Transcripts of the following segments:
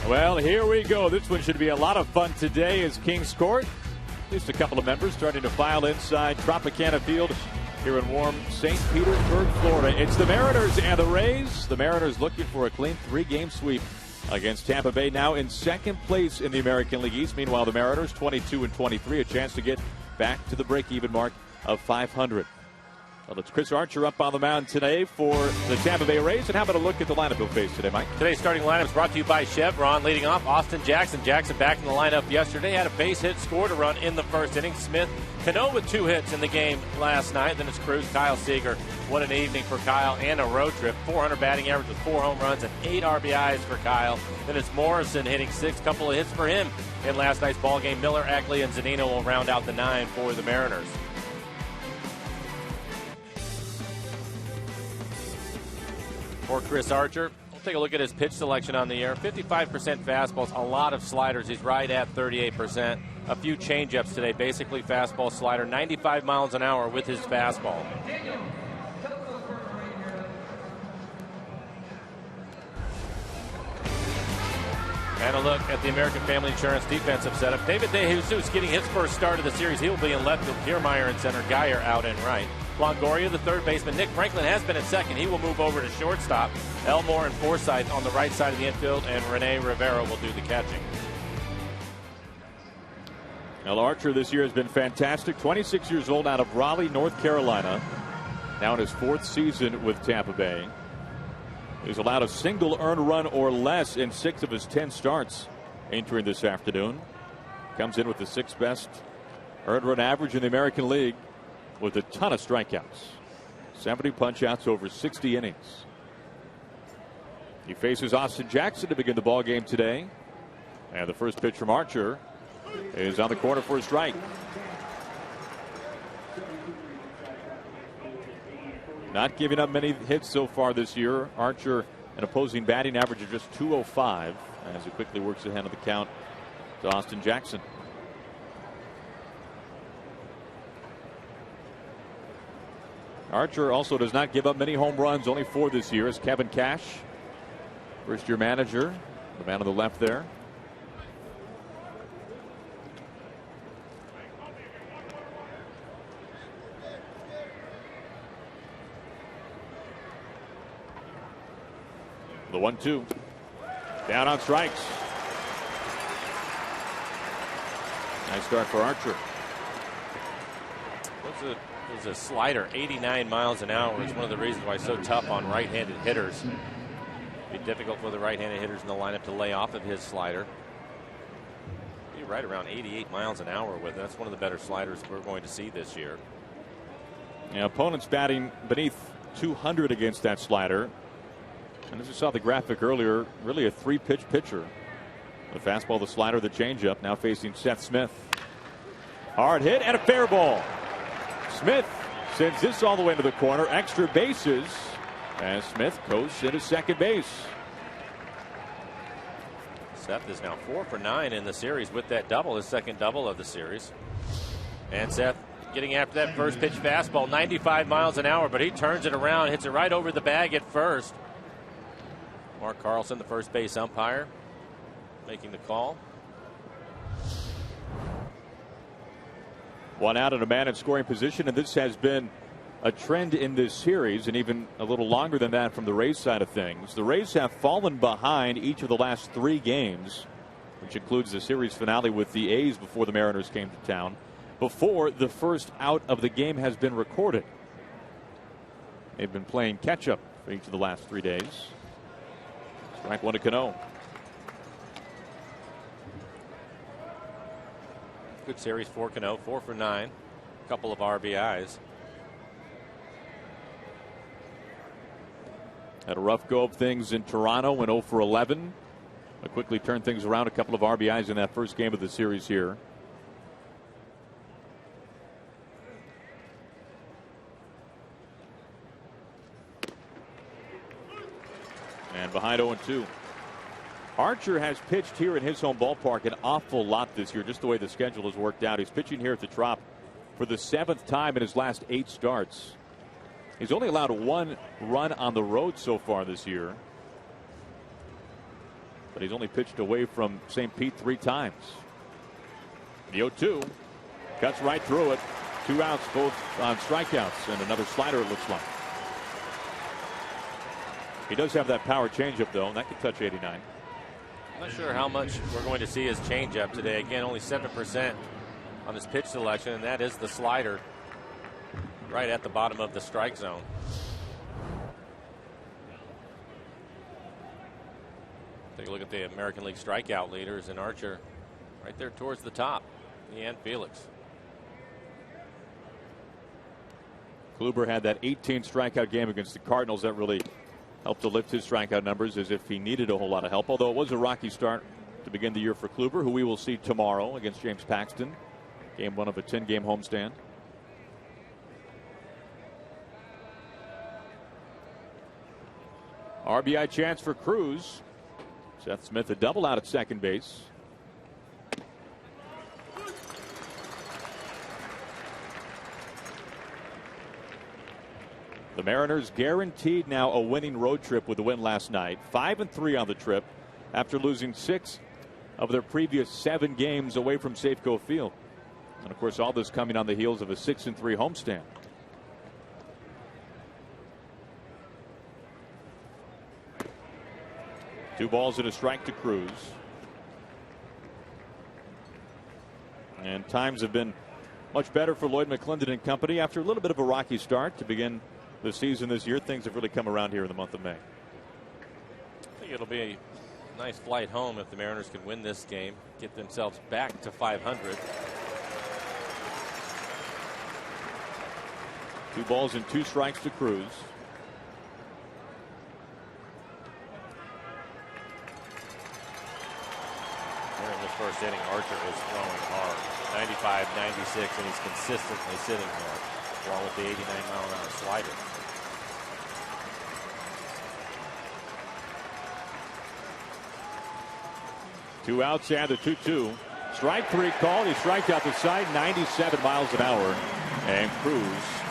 Well, here we go. This one should be a lot of fun today as Kings Court. At least a couple of members starting to file inside Tropicana Field here in warm St. Petersburg, Florida. It's the Mariners and the Rays. The Mariners looking for a clean 3-game sweep against Tampa Bay, now in second place in the American League East. Meanwhile, the Mariners 22-23, a chance to get back to the break-even mark of 500. Well, it's Chris Archer up on the mound today for the Tampa Bay Rays. And how about a look at the lineup he'll face today, Mike? Today's starting lineup is brought to you by Chevron. Leading off, Austin Jackson. Jackson back in the lineup yesterday. Had a base hit, scored a run in the first inning. Smith, Cano with 2 hits in the game last night. Then it's Cruz, Kyle Seager. What an evening for Kyle and a road trip. 400 batting average with 4 home runs and 8 RBIs for Kyle. Then it's Morrison hitting 6, couple of hits for him in last night's ball game. Miller, Ackley, and Zunino will round out the 9 for the Mariners. For Chris Archer, we'll take a look at his pitch selection on the air. 55% fastballs, a lot of sliders. He's right at 38%. A few changeups today, basically fastball, slider. 95 miles an hour with his fastball. And a look at the American Family Insurance defensive setup. David DeJesus getting his first start of the series. He will be in left field. Kiermaier in center. Geyer out and right. Longoria, the third baseman. Nick Franklin has been at second. He will move over to shortstop. Elmore and Forsythe on the right side of the infield, and Rene Rivera will do the catching. Well, Archer this year has been fantastic. 26 years old, out of Raleigh, North Carolina. Now in his 4th season with Tampa Bay. He's allowed a single earned run or less in 6 of his 10 starts entering this afternoon. Comes in with the 6th best earned run average in the American League, with a ton of strikeouts. 70 punch-outs over 60 innings. He faces Austin Jackson to begin the ball game today. And the first pitch from Archer is on the corner for a strike. Not giving up many hits so far this year. Archer, an opposing batting average of just .205 as he quickly works ahead of the count to Austin Jackson. Archer also does not give up many home runs, only 4 this year, as Kevin Cash, first-year manager, the man on the left there. The 1-2. Down on strikes. Nice start for Archer. It was a slider, 89 miles an hour. Is one of the reasons why it's so tough on right-handed hitters. It'd be difficult for the right-handed hitters in the lineup to lay off of his slider. Be right around 88 miles an hour with it. That's one of the better sliders we're going to see this year. Yeah, opponents batting beneath 200 against that slider. And as you saw the graphic earlier, really a 3-pitch pitcher. The fastball, the slider, the changeup. Now facing Seth Smith. Hard hit and a fair ball. Smith sends this all the way to the corner. Extra bases as Smith coasts into second base. Seth is now 4 for 9 in the series with that double, his second double of the series. And Seth getting after that first pitch fastball, 95 miles an hour, but he turns it around, hits it right over the bag at first. Mark Carlson, the first base umpire, making the call. 1 out and a man in scoring position, and this has been a trend in this series, and even a little longer than that from the Rays side of things. The Rays have fallen behind each of the last 3 games, which includes the series finale with the A's before the Mariners came to town, before the first out of the game has been recorded. They've been playing catch-up for each of the last 3 days. Strike 1 to Cano. Good series for Cano, 4 for 9. A couple of RBIs. Had a rough go of things in Toronto, went 0 for 11. But quickly turned things around, a couple of RBIs in that first game of the series here. And behind 0-2. Archer has pitched here in his home ballpark an awful lot this year, just the way the schedule has worked out. He's pitching here at the Trop for the 7th time in his last 8 starts. He's only allowed 1 run on the road so far this year. but he's only pitched away from St. Pete 3 times. The 0-2 cuts right through it. 2 outs, both on strikeouts, and another slider it looks like. He does have that power changeup though, and that could touch 89. I'm not sure how much we're going to see his changeup today. Again, only 7% on his pitch selection, and that is the slider right at the bottom of the strike zone. Take a look at the American League strikeout leaders, and Archer right there towards the top. He and Felix. Kluber had that 18 strikeout game against the Cardinals. That really helped to lift his strikeout numbers as if he needed a whole lot of help. Although it was a rocky start to begin the year for Kluber, who we will see tomorrow against James Paxton. Game 1 of a 10-game homestand. RBI chance for Cruz. Seth Smith a double out at second base. The Mariners guaranteed now a winning road trip with the win last night. 5-3 on the trip after losing 6 of their previous 7 games away from Safeco Field. And of course, all this coming on the heels of a 6-3 homestand. Two balls and a strike to Cruz. And times have been much better for Lloyd McClendon and company after a little bit of a rocky start to begin the season this year. Things have really come around here in the month of May. I think it'll be a nice flight home if the Mariners can win this game, get themselves back to 500. 2 balls and 2 strikes to Cruz. During this first inning, Archer is throwing hard. 95, 96, and he's consistently sitting there, along with the 89-mile-an-hour slider. Two outs and the 2-2. Strike 3 called. He strikes out the side, 97 miles an hour. And Cruz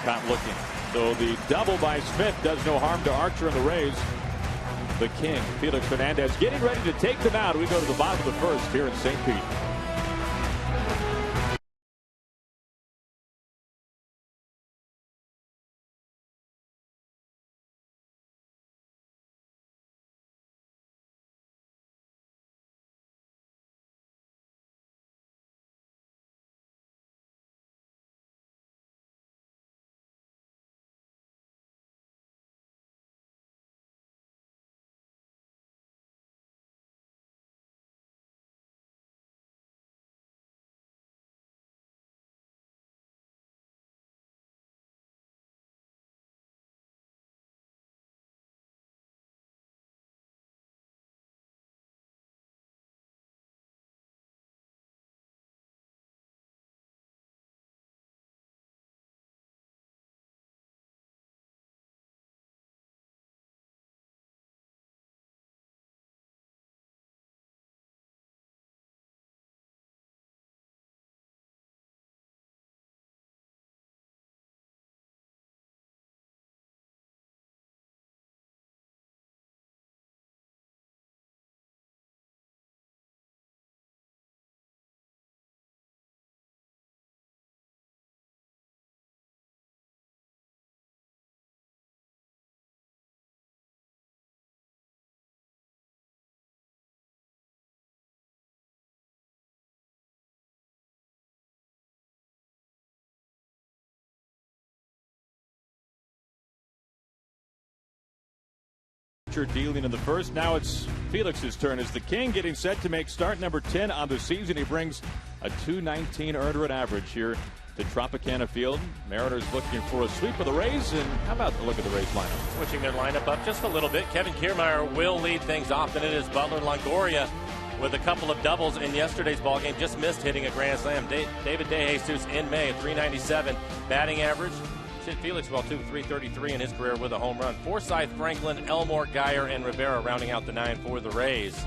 not looking. So the double by Smith does no harm to Archer and the Rays. The king, Felix Fernandez, getting ready to take them out. We go to the bottom of the first here in St. Pete. Dealing in the first. Now it's Felix's turn as the king, getting set to make start number 10 on the season. He brings a .219 earned run average here to Tropicana Field. Mariners looking for a sweep of the Rays, and how about a look at the Rays lineup? Switching their lineup up just a little bit. Kevin Kiermaier will lead things off, and it is Butler Longoria with a couple of doubles in yesterday's ballgame. Just missed hitting a grand slam. David DeJesus in May, a .397 batting average. Sid Felix, well, 333 in his career with a home run. Forsythe, Franklin, Elmore, Geyer, and Rivera rounding out the 9 for the Rays.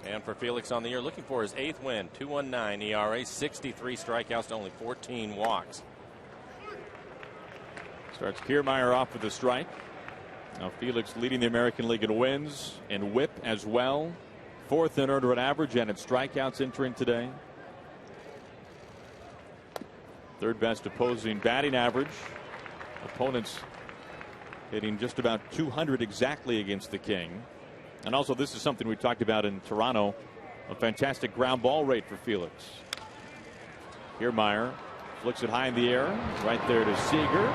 And for Felix on the year, looking for his 8th win, 2.19 ERA, 63 strikeouts to only 14 walks. Starts Kiermaier off with a strike. Now Felix leading the American League in wins and WHIP as well. 4th in earned run average and in strikeouts entering today. 3rd best opposing batting average. Opponents hitting just about 200 exactly against the King. And also, this is something we talked about in Toronto, a fantastic ground ball rate for Felix. Here Meyer flicks it high in the air, right there to Seager.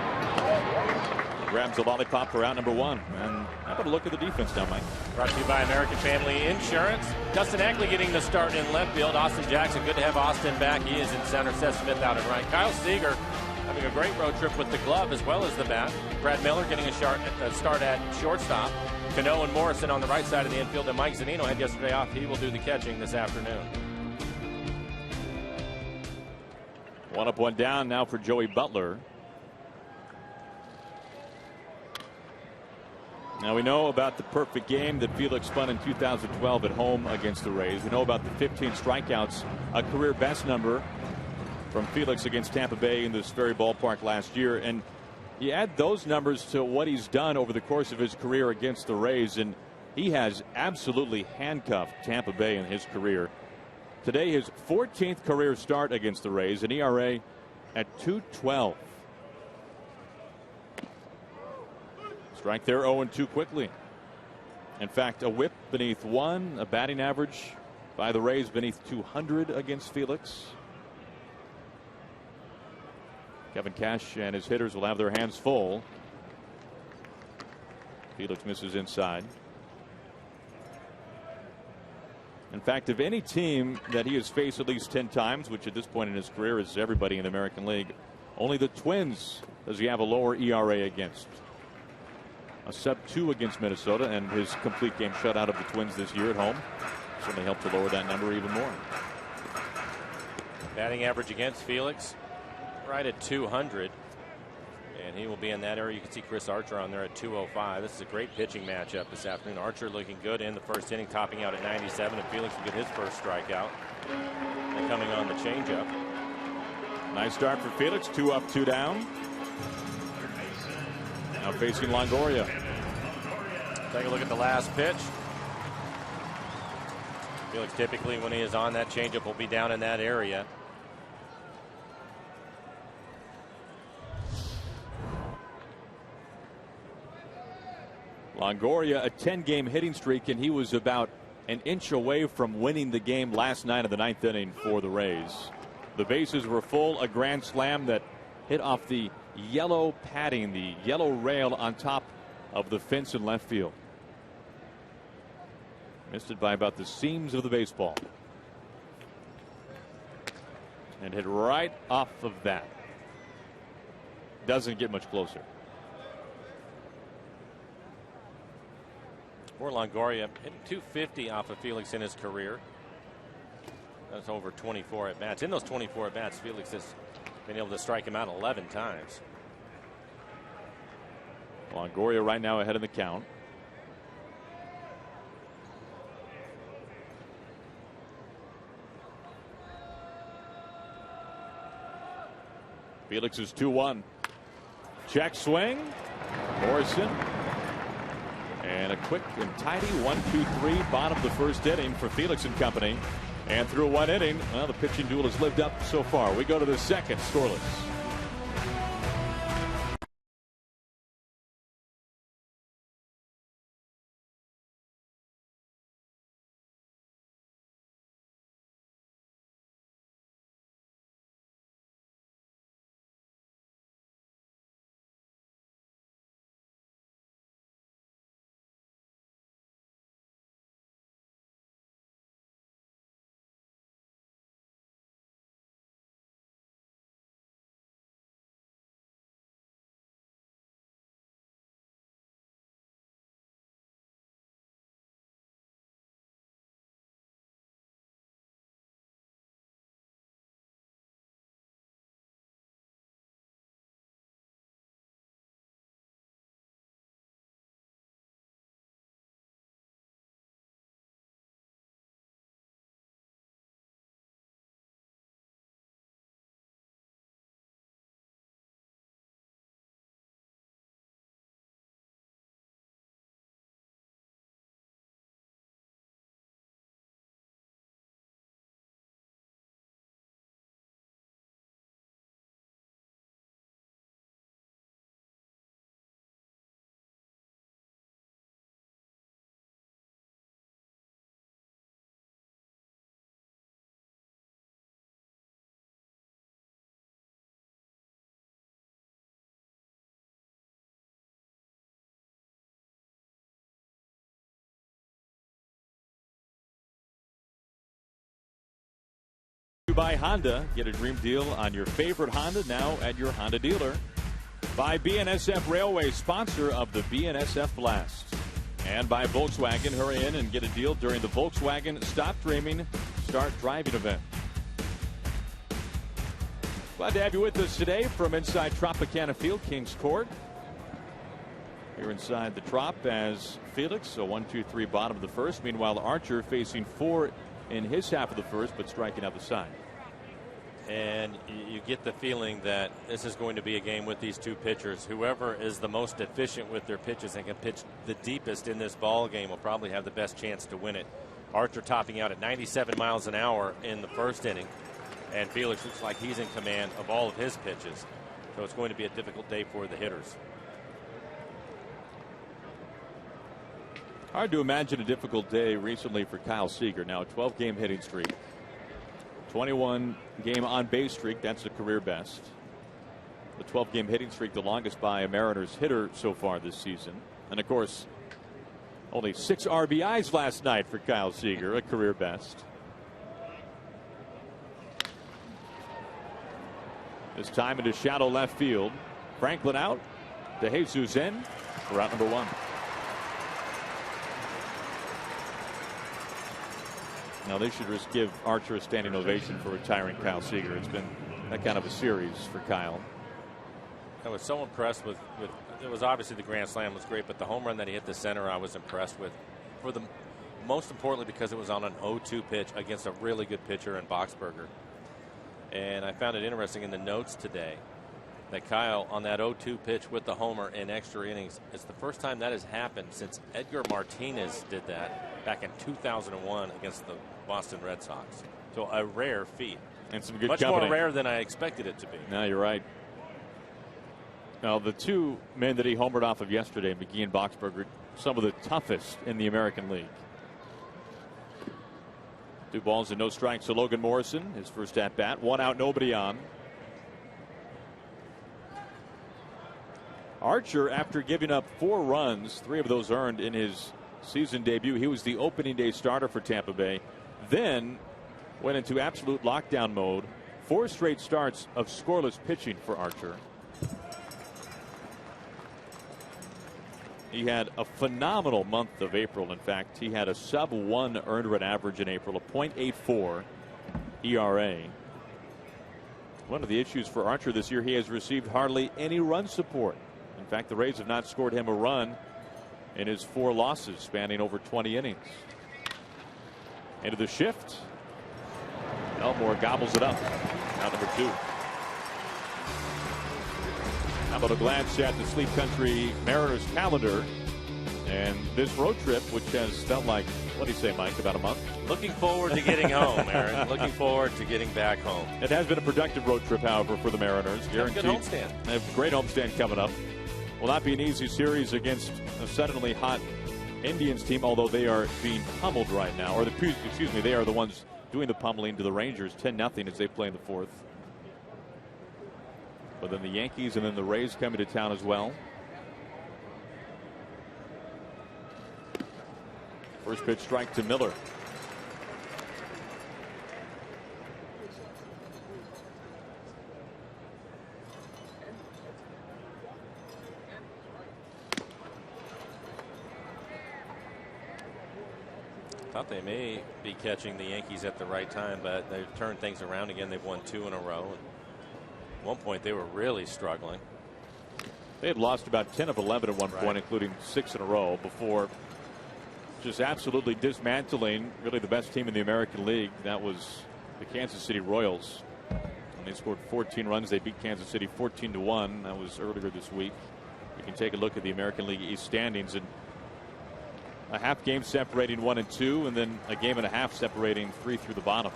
Grabs the lollipop for out number 1. And how about a look at the defense now, Mike? Brought to you by American Family Insurance. Dustin Ackley getting the start in left field. Austin Jackson, good to have Austin back. He is in center. Seth Smith out in right. Kyle Seager having a great road trip with the glove as well as the bat. Brad Miller getting a start at shortstop. Cano and Morrison on the right side of the infield. And Mike Zunino had yesterday off. He will do the catching this afternoon. 1 up, 1 down now for Joey Butler. Now we know about the perfect game that Felix spun in 2012 at home against the Rays. We know about the 15 strikeouts, a career best number from Felix against Tampa Bay in this very ballpark last year. And you add those numbers to what he's done over the course of his career against the Rays, and he has absolutely handcuffed Tampa Bay in his career. Today, his 14th career start against the Rays, an ERA at 2.12. Strike there 0-2 quickly. In fact, a WHIP beneath 1, a batting average by the Rays beneath 200 against Felix. Kevin Cash and his hitters will have their hands full. Felix misses inside. In fact, of any team that he has faced at least 10 times, which at this point in his career is everybody in the American League, only the Twins does he have a lower ERA against. A sub-2 against Minnesota, and his complete game shutout of the Twins this year at home certainly helped to lower that number even more. Batting average against Felix right at 200, and he will be in that area. You can see Chris Archer on there at 205. This is a great pitching matchup this afternoon. Archer looking good in the first inning, topping out at 97, and Felix will get his first strikeout. And coming on the changeup. Nice start for Felix. 2 up, 2 down. Now facing Longoria. Take a look at the last pitch. Felix typically when he is on that changeup will be down in that area. Longoria, a 10-game hitting streak, and he was about an inch away from winning the game last night of the 9th inning for the Rays. The bases were full, a grand slam that hit off the yellow padding, the yellow rail on top of the fence in left field. Missed it by about the seams of the baseball. And hit right off of that. Doesn't get much closer. For Longoria, hitting 250 off of Felix in his career. That's over 24 at bats. In those 24 at bats, Felix has been able to strike him out 11 times. Longoria right now ahead of the count. Felix is 2-1. Check swing. Morrison. And a quick and tidy 1-2-3 bottom of the first inning for Felix and company. And through 1 inning, well, the pitching duel has lived up so far. We go to the second, scoreless. By Honda. Get a dream deal on your favorite Honda now at your Honda dealer. By BNSF Railway, sponsor of the BNSF Blast. And by Volkswagen. Hurry in and get a deal during the Volkswagen Stop Dreaming, Start Driving event. Glad to have you with us today from inside Tropicana Field, Kings Court. Here inside the Trop as Felix, so 1-2-3 bottom of the first. Meanwhile, Archer facing 4 in his half of the first, but striking out the side. And you get the feeling that this is going to be a game with these two pitchers. Whoever is the most efficient with their pitches and can pitch the deepest in this ball game will probably have the best chance to win it. Archer topping out at 97 miles an hour in the first inning. And Felix looks like he's in command of all of his pitches. So it's going to be a difficult day for the hitters. Hard to imagine a difficult day recently for Kyle Seager. Now a 12-game hitting streak. 21-game on-base streak. That's the career best. The 12-game hitting streak, the longest by a Mariners hitter so far this season. And of course, only 6 RBIs last night for Kyle Seager, a career best. This time into shallow left field. Franklin out. DeJesus in for out number 1. Now they should just give Archer a standing ovation for retiring Kyle Seager. It's been that kind of a series for Kyle. I was so impressed with it was obviously the grand slam was great, but the home run that he hit the center I was impressed with. For the most importantly because it was on an 0-2 pitch against a really good pitcher in Boxberger. And I found it interesting in the notes today that Kyle on that 0-2 pitch with the homer in extra innings, it's the first time that has happened since Edgar Martinez did that back in 2001 against the Boston Red Sox. So a rare feat. And some good Much company. more rare than I expected it to be. No, you're right. Now the 2 men that he homered off of yesterday, McGee and Boxberger, some of the toughest in the American League. 2 balls and no strikes to Logan Morrison, his first at bat. 1 out, nobody on. Archer, after giving up 4 runs, 3 of those earned in his season debut. He was the opening day starter for Tampa Bay. Then went into absolute lockdown mode. 4 straight starts of scoreless pitching for Archer. He had a phenomenal month of April. In fact, he had a sub-1 earned run average in April, a .84 ERA. One of the issues for Archer this year, he has received hardly any run support. In fact, the Rays have not scored him a run in his 4 losses spanning over 20 innings. Into the shift. Elmore gobbles it up. Out number 2. How about a glance at the Sleep Country Mariners calendar and this road trip, which has felt like, what do you say, Mike, about a month? Looking forward to getting home, Aaron. Looking forward to getting back home. It has been a productive road trip, however, for the Mariners. Guaranteed. Good homestand. They have a great homestand coming up. Will not be an easy series against a suddenly hot Indians team, although they are being pummeled right now. Or excuse me, they are the ones doing the pummeling to the Rangers, 10-0 as they play in the 4th. But then the Yankees and then the Rays coming to town as well. First pitch strike to Miller. Thought they may be catching the Yankees at the right time, but they've turned things around again. They've won 2 in a row. At one point, they were really struggling. They had lost about 10 of 11 at one point, including 6 in a row, before just absolutely dismantling really the best team in the American League. That was the Kansas City Royals. And they scored 14 runs. They beat Kansas City 14-1. That was earlier this week. You can take a look at the American League East standings, and a half game separating 1 and 2, and then a game and a half separating 3 through the bottom.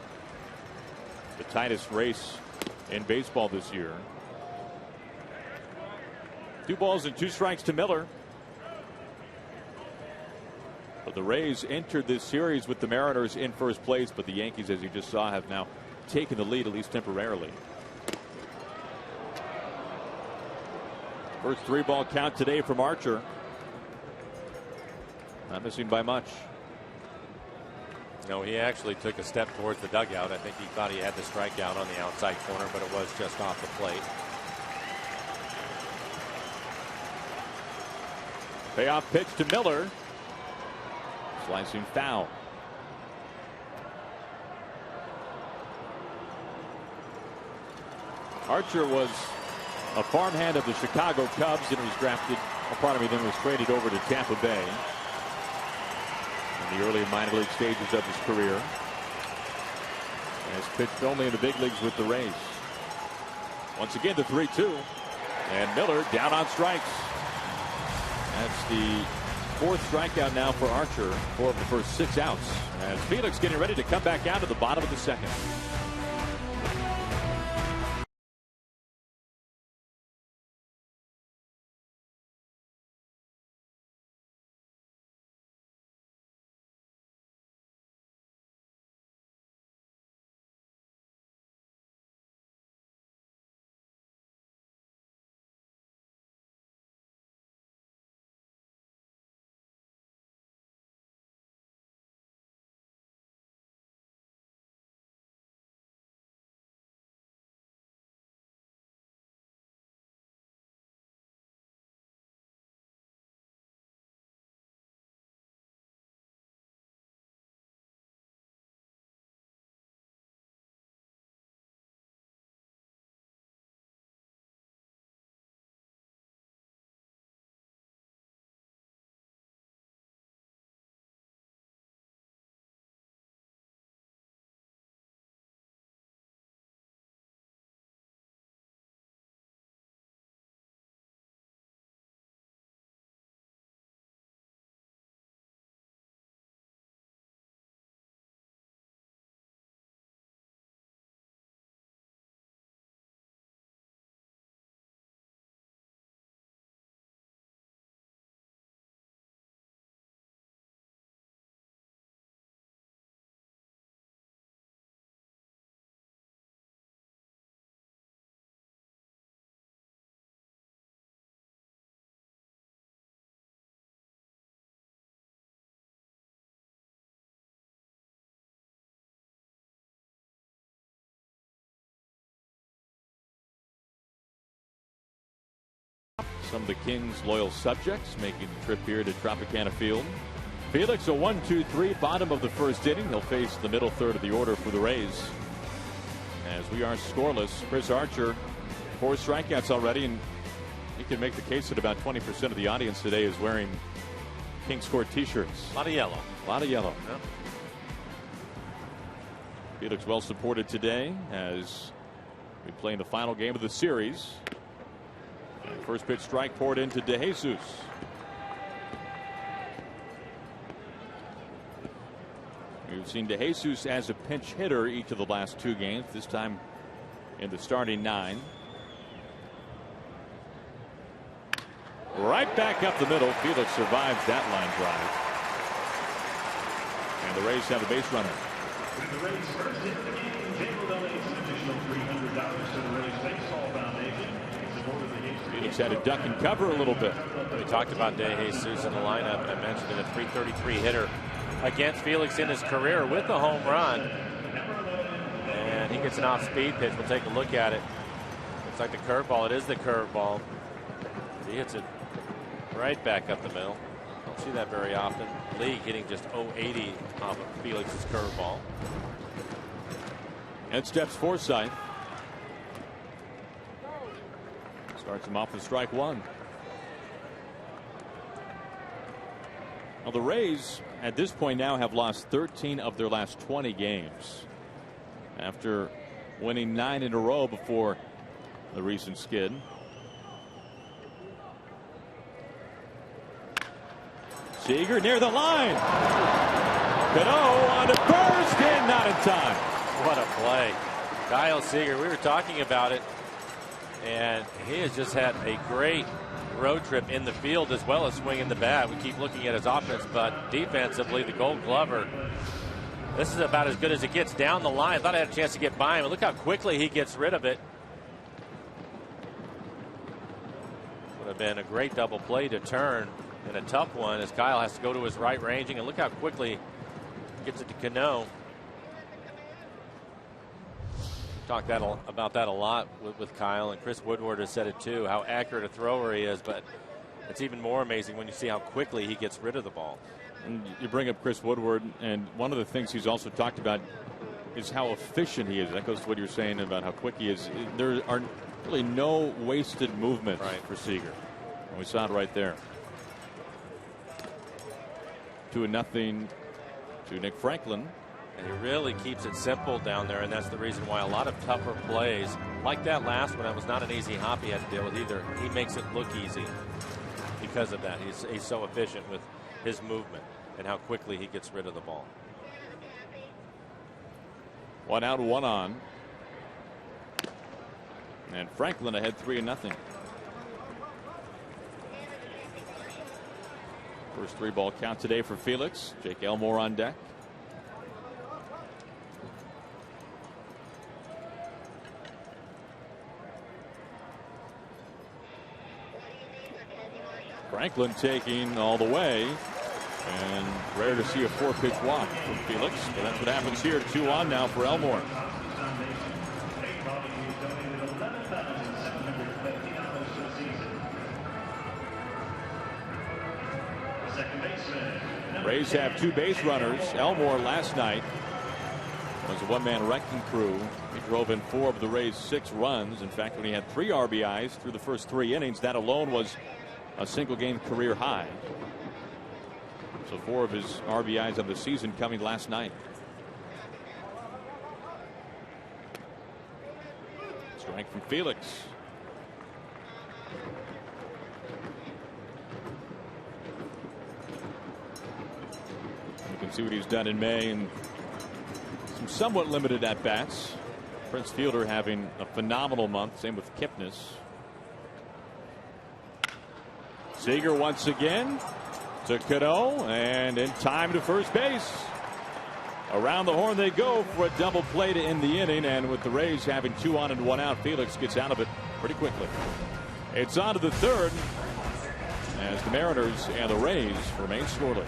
The tightest race in baseball this year. 2 balls and 2 strikes to Miller. But the Rays entered this series with the Mariners in first place, but the Yankees, as you just saw, have now taken the lead, at least temporarily. First 3-ball count today from Archer. Not missing by much. No, he actually took a step towards the dugout. I think he thought he had the strikeout on the outside corner, but it was just off the plate. Payoff pitch to Miller. Slicing foul. Archer was a farmhand of the Chicago Cubs and was drafted, then was traded over to Tampa Bay in the early minor league stages of his career. Has pitched only in the big leagues with the Rays. Once again, the 3-2. And Miller down on strikes. That's the 4th strikeout now for Archer. 4 of the first 6 outs. As Felix getting ready to come back out to the bottom of the 2nd. Some of the Kings' loyal subjects making the trip here to Tropicana Field. Felix, a 1-2-3, bottom of the 1st inning. He'll face the middle 3rd of the order for the Rays. As we are scoreless, Chris Archer, 4 strikeouts already, and you can make the case that about 20% of the audience today is wearing Kings Court t-shirts. A lot of yellow. A lot of yellow. Yep. Felix well supported today as we play in the final game of the series. First pitch strike poured into DeJesus. We've seen DeJesus as a pinch hitter each of the last 2 games, this time in the starting 9. Right back up the middle. Felix survives that line drive. And the Rays have a base runner. The Rays first hit the game. Jacob donates an additional $300 to the Rays Baseball Foundation. Felix had to duck and cover a little bit. We talked about DeJesus in the lineup, and I mentioned it, a .333 hitter against Felix in his career with the home run. And he gets an off-speed pitch. We'll take a look at it. Looks like the curveball. It is the curveball. He hits it right back up the middle. Don't see that very often. League hitting just .080 off of Felix's curveball. And steps Forsythe. Starts him off with strike 1. Well, the Rays at this point now have lost 13 of their last 20 games after winning 9 in a row before the recent skid. Seager near the line. Cano on to first and not in time. What a play. Kyle Seager, we were talking about it, and he has just had a great road trip in the field as well as swinging the bat. We keep looking at his offense, but defensively, the Gold Glover, this is about as good as it gets down the line. I thought I had a chance to get by him, and look how quickly he gets rid of it. Would have been a great double play to turn, and a tough one as Kyle has to go to his right ranging, and look how quickly Gets it to Cano. Talked about that a lot with Kyle, and Chris Woodward has said it too, how accurate a thrower he is, but it's even more amazing when you see how quickly he gets rid of the ball. And you bring up Chris Woodward, and one of the things he's also talked about is how efficient he is. That goes to what you're saying about how quick he is. There are really no wasted movements for Seager. And we saw it right there. 2-0 to Nick Franklin. And he really keeps it simple down there, and that's the reason why a lot of tougher plays, like that last one, that was not an easy hop he had to deal with either. He makes it look easy because of that. He's so efficient with his movement and how quickly he gets rid of the ball. 1 out, 1 on. And Franklin ahead 3-0. First 3-ball count today for Felix. Jake Elmore on deck. Franklin taking all the way, and rare to see a 4-pitch walk from Felix, but that's what happens here. 2 on now for Elmore. Rays have 2 base runners. Elmore last night was a one-man wrecking crew. He drove in 4 of the Rays' 6 runs. In fact, when he had 3 RBIs through the first 3 innings, that alone was a single-game career high. So 4 of his RBIs of the season coming last night. Strike from Felix. You can see what he's done in May, and some somewhat limited at-bats. Prince Fielder having a phenomenal month. Same with Kipnis. Seager once again to Cano, and in time to first base. Around the horn they go for a double play to end the inning, and with the Rays having 2 on and 1 out, Felix gets out of it pretty quickly. It's on to the 3rd as the Mariners and the Rays remain scoreless.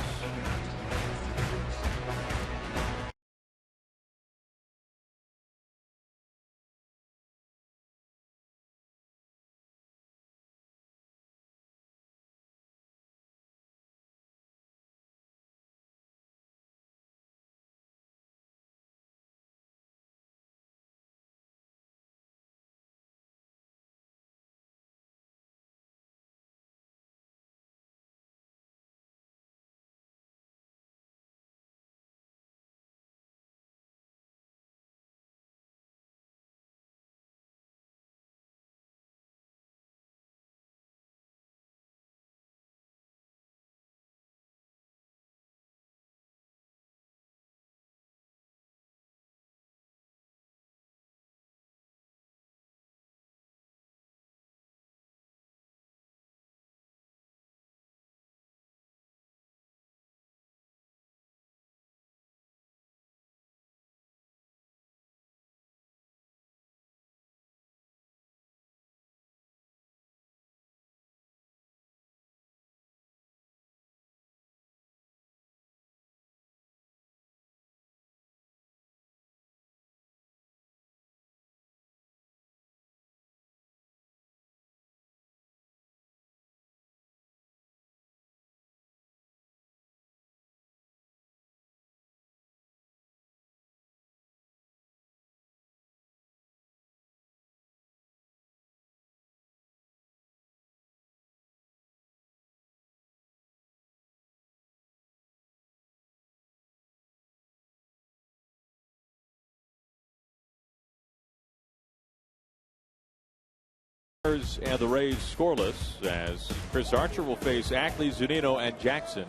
And the Rays scoreless as Chris Archer will face Ackley, Zunino, and Jackson.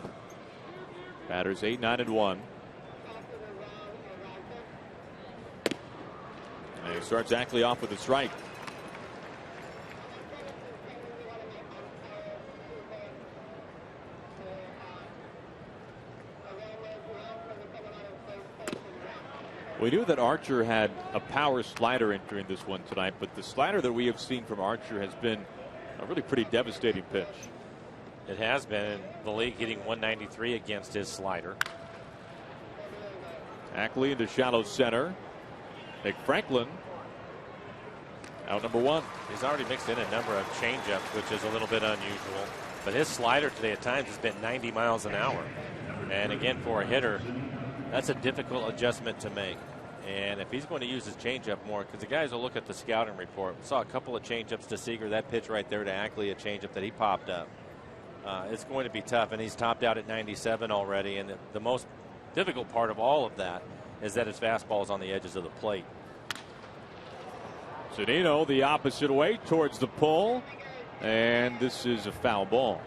Batters 8, 9, and 1. And he starts Ackley off with a strike. We knew that Archer had a power slider entering this one tonight, but the slider that we have seen from Archer has been a really pretty devastating pitch. It has been in the league, hitting 193 against his slider. Ackley into shallow center. Nick Franklin out number 1. He's already mixed in a number of changeups, which is a little bit unusual. But his slider today at times has been 90 miles an hour. And again, for a hitter, that's a difficult adjustment to make. And if he's going to use his changeup more, because the guys will look at the scouting report. We saw a couple of changeups to Seager. That pitch right there to Ackley, a changeup that he popped up. It's going to be tough, and he's topped out at 97 already. And the most difficult part of all of that is that his fastball is on the edges of the plate. Zunino the opposite way towards the pull, and this is a foul ball.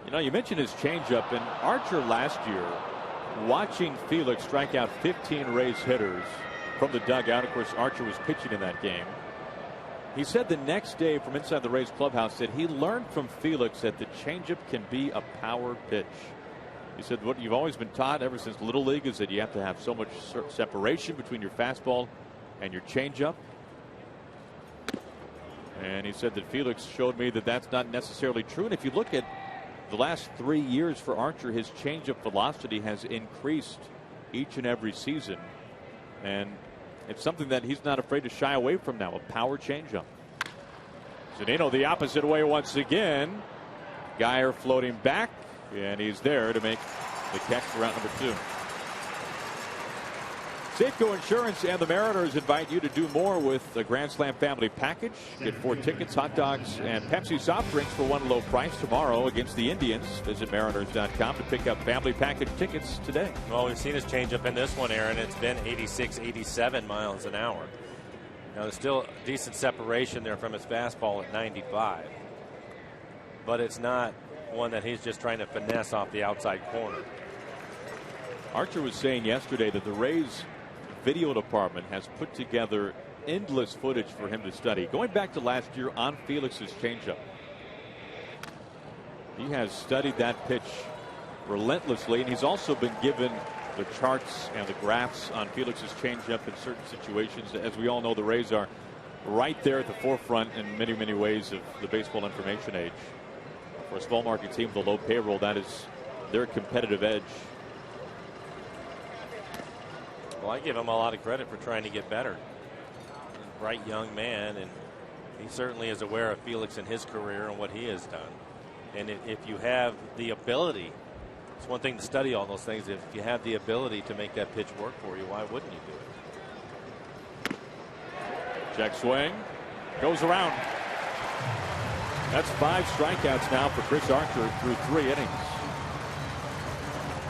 You know, you mentioned his changeup, and Archer last year, watching Felix strike out 15 Rays hitters from the dugout. Of course, Archer was pitching in that game. He said the next day from inside the Rays clubhouse that he learned from Felix that the changeup can be a power pitch. He said what you've always been taught ever since Little League is that you have to have so much separation between your fastball and your changeup. And he said that Felix showed me that that's not necessarily true. And if you look at the last 3 years for Archer, his changeup velocity has increased each and every season. And it's something that he's not afraid to shy away from now, a power changeup. Zunino the opposite way once again. Geyer floating back, and he's there to make the catch for round number 2. Safeco Insurance and the Mariners invite you to do more with the Grand Slam family package. Get 4 tickets, hot dogs, and Pepsi soft drinks for one low price tomorrow against the Indians. Visit Mariners.com to pick up family package tickets today. Well, we've seen his changeup in this one, Aaron. It's been 86, 87 miles an hour. Now, there's still decent separation there from his fastball at 95. But it's not one that he's just trying to finesse off the outside corner. Archer was saying yesterday that the Rays video department has put together endless footage for him to study. Going back to last year on Felix's changeup. He has studied that pitch relentlessly, and he's also been given the charts and the graphs on Felix's changeup in certain situations. As we all know, the Rays are right there at the forefront in many, many ways of the baseball information age. For a small market team with a low payroll, that is their competitive edge. Well, I give him a lot of credit for trying to get better. He's a bright young man, and he certainly is aware of Felix and his career and what he has done. And if you have the ability, it's one thing to study all those things. If you have the ability to make that pitch work for you, why wouldn't you do it? Check swing. Goes around. That's 5 strikeouts now for Chris Archer through 3 innings.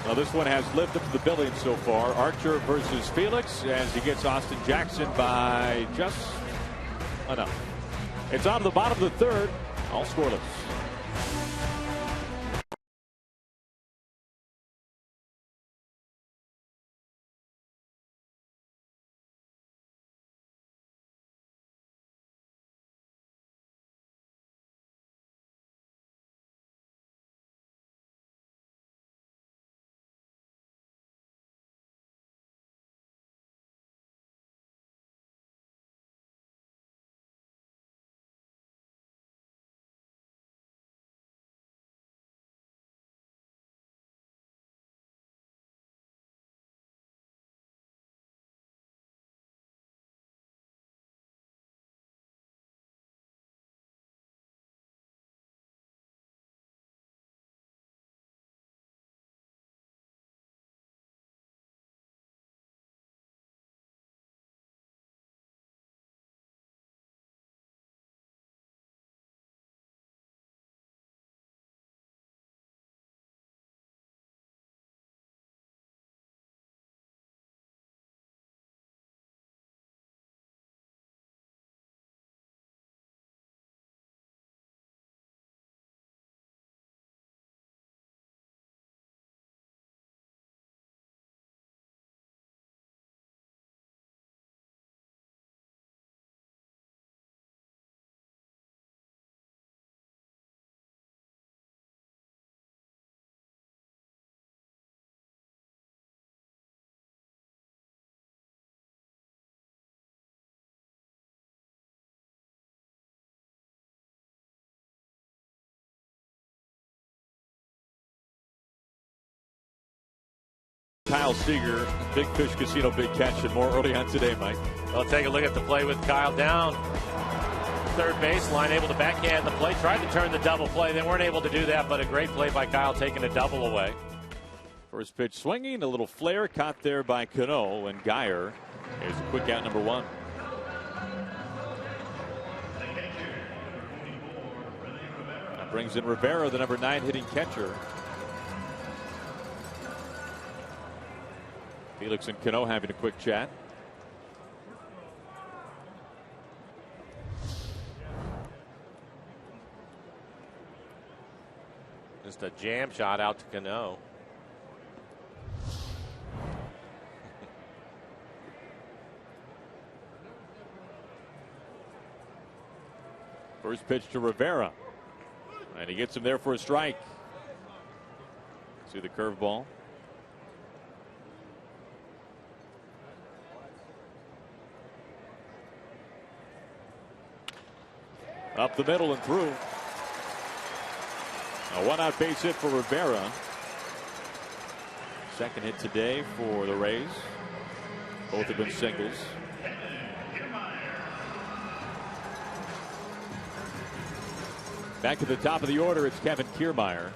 Well, this one has lived up to the billing so far. Archer versus Felix as he gets Austin Jackson by just enough. It's on to the bottom of the 3rd. All scoreless. Kyle Seager. Big Fish Casino, big catch, and more early on today, Mike. We'll take a look at the play with Kyle down. Third baseline, able to backhand the play. Tried to turn the double play. They weren't able to do that, but a great play by Kyle taking a double away. First pitch swinging, a little flare caught there by Cano, and Geyer is a quick out number one. That brings in Rivera, the number 9 hitting catcher. Felix and Cano having a quick chat. Just a jam shot out to Cano. First pitch to Rivera. And he gets him there for a strike. See the curveball. Up the middle and through. A 1-out base hit for Rivera. Second hit today for the Rays. Both have been singles. Back at the top of the order, it's Kevin Kiermaier.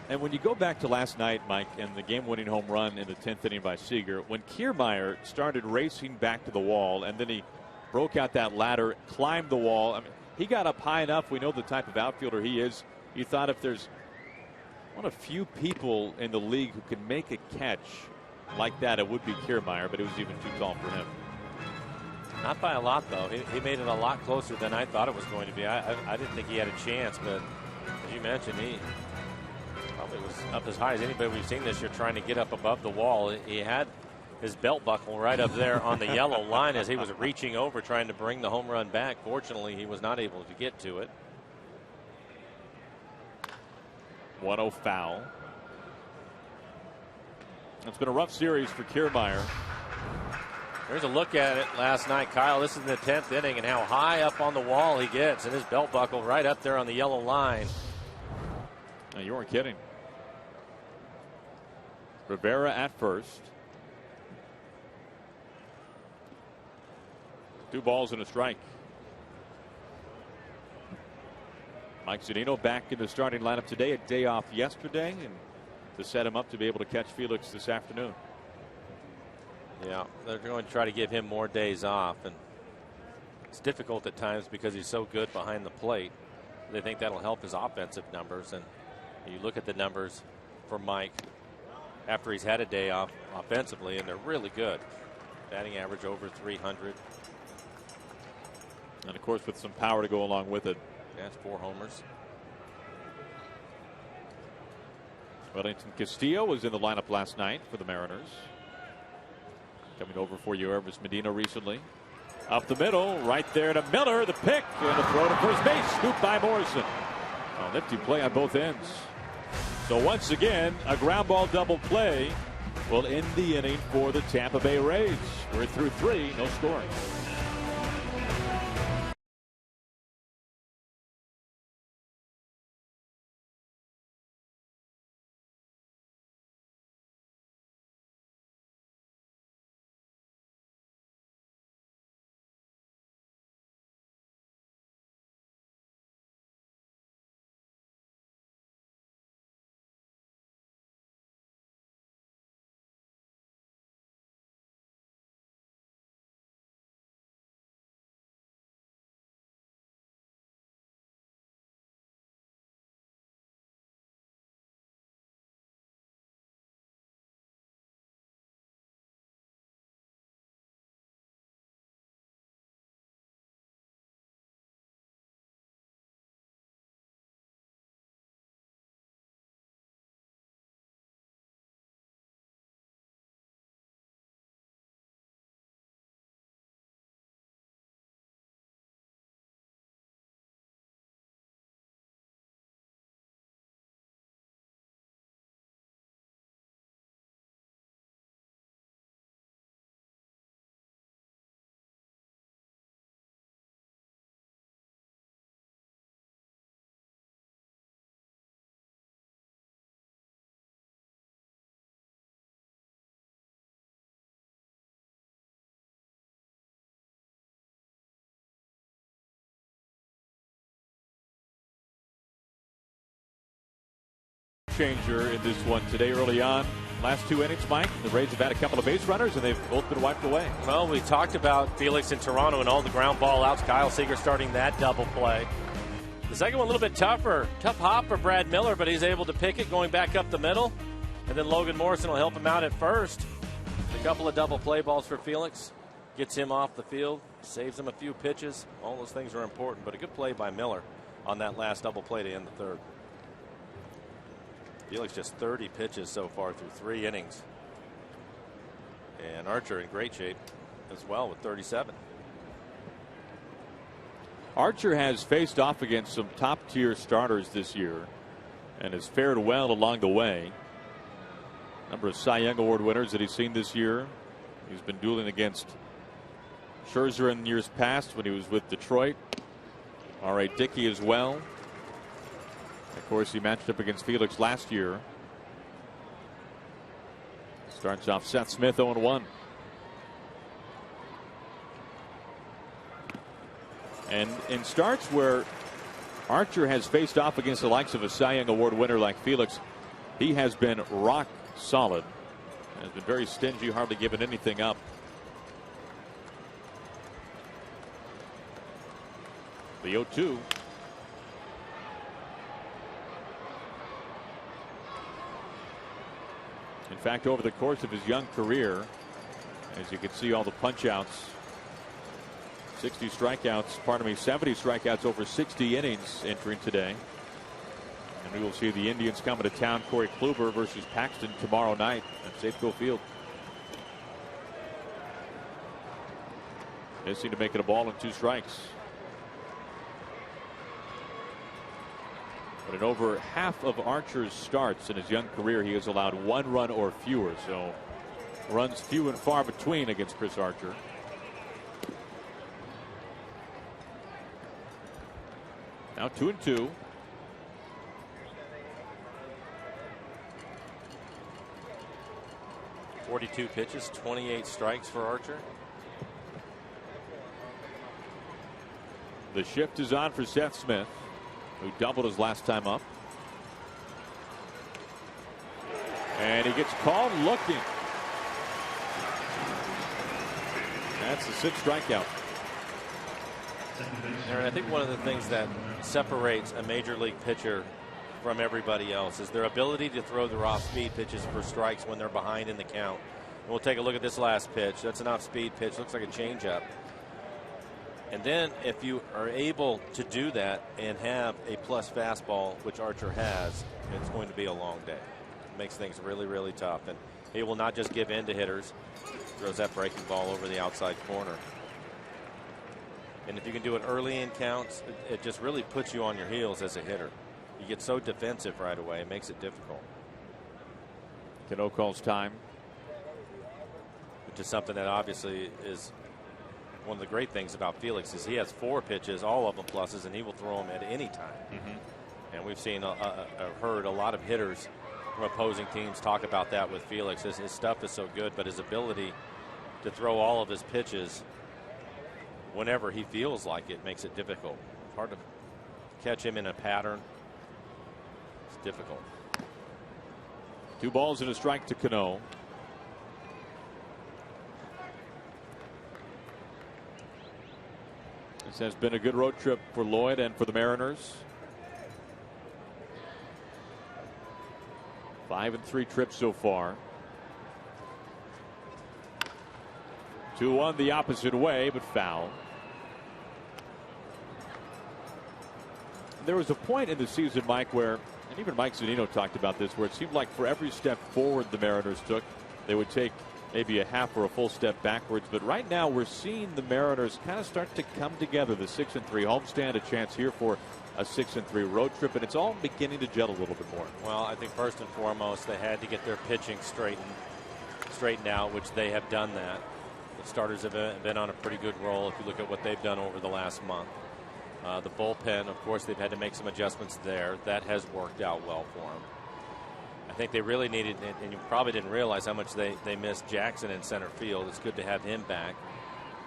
And when you go back to last night, Mike, and the game-winning home run in the 10th inning by Seager, when Kiermaier started racing back to the wall, and then he broke out that ladder, climbed the wall. I mean, he got up high enough. We know the type of outfielder he is. You thought if there's one of few people in the league who can make a catch like that, it would be Kiermaier, but it was even too tall for him. Not by a lot, though. He made it a lot closer than I thought it was going to be. I didn't think he had a chance, but as you mentioned, he probably was up as high as anybody we've seen this year trying to get up above the wall. He had his belt buckle right up there on the yellow line as he was reaching over trying to bring the home run back. Fortunately, he was not able to get to it. 1-0 foul. It's been a rough series for Kiermaier. There's a look at it last night, Kyle. This is in the 10th inning, and how high up on the wall he gets, and his belt buckle right up there on the yellow line. Now, you weren't kidding. Rivera at first. 2 balls and a strike. Mike Zunino back in the starting lineup today. A day off yesterday, and to set him up to be able to catch Felix this afternoon. Yeah, they're going to try to give him more days off, and it's difficult at times because he's so good behind the plate. They think that'll help his offensive numbers, and you look at the numbers for Mike after he's had a day off offensively, and they're really good. Batting average over 300. And of course with some power to go along with it. Yeah, it's 4 homers. Wellington Castillo was in the lineup last night for the Mariners. Coming over for Yervis Medina recently. Up the middle, right there to Miller, the pick, and the throw to first base, scooped by Morrison. A nifty play on both ends. So once again, a ground ball double play will end the inning for the Tampa Bay Rays. We're through 3, no scoring. changer in this one today early on. Last 2 innings, Mike, the Rays have had a couple of base runners, and they've both been wiped away. Well, we talked about Felix in Toronto and all the ground ball outs. Kyle Seager starting that double play. The second one a little bit tougher. Tough hop for Brad Miller, but he's able to pick it going back up the middle. And then Logan Morrison will help him out at first. A couple of double play balls for Felix. Gets him off the field. Saves him a few pitches. All those things are important, but a good play by Miller on that last double play to end the third. Felix just 30 pitches so far through 3 innings. And Archer in great shape as well with 37. Archer has faced off against some top-tier starters this year and has fared well along the way. Number of Cy Young Award winners that he's seen this year. He's been dueling against Scherzer in years past when he was with Detroit. R.A. Dickey as well. Of course, he matched up against Felix last year. Starts off Seth Smith 0-1. And in starts where Archer has faced off against the likes of a Cy Young Award winner like Felix, he has been rock solid. Has been very stingy, hardly given anything up. The 0-2. In fact, over the course of his young career, as you can see all the punch outs, 70 strikeouts over 60 innings entering today. And we will see the Indians coming to town. Corey Kluber versus Paxton tomorrow night at Safeco Field. Missing to make it a ball and 2 strikes. But in over half of Archer's starts in his young career, he has allowed 1 run or fewer. So runs few and far between against Chris Archer. Now 2-2. .42 pitches, 28 strikes for Archer. The shift is on for Seth Smith, who doubled his last time up. And he gets called looking. That's the 6th strikeout. Aaron, I think one of the things that separates a major league pitcher from everybody else is their ability to throw their off-speed pitches for strikes when they're behind in the count. And we'll take a look at this last pitch. That's an off-speed pitch. Looks like a changeup. And then if you are able to do that and have a plus fastball, which Archer has, it's going to be a long day. It makes things really, really tough. And he will not just give in to hitters. Throws that breaking ball over the outside corner. And if you can do it early in counts, it just really puts you on your heels as a hitter. You get so defensive right away. It makes it difficult. Cano calls time. Which is something that obviously is one of the great things about Felix is he has 4 pitches, all of them pluses, and he will throw them at any time. And we've seen, heard a lot of hitters from opposing teams talk about that with Felix. His stuff is so good, but his ability to throw all of his pitches whenever he feels like it makes it difficult. Hard to catch him in a pattern. It's difficult. 2 balls and a strike to Cano. This has been a good road trip for Lloyd and for the Mariners. 5 and 3 trips so far. 2-1 the opposite way, but foul. There was a point in the season, Mike, where, and even Mike Zunino talked about this, where it seemed like for every step forward the Mariners took, they would take maybe a half or a full step backwards. But right now we're seeing the Mariners kind of start to come together. The 6-3 homestand, a chance here for a 6-3 road trip, and it's all beginning to gel a little bit more. Well, I think first and foremost they had to get their pitching straightened out, which they have done that. The starters have been on a pretty good roll if you look at what they've done over the last month. The bullpen, of course, they've had to make some adjustments there. That has worked out well for them. I think they really needed, and you probably didn't realize how much they missed Jackson in center field. It's good to have him back.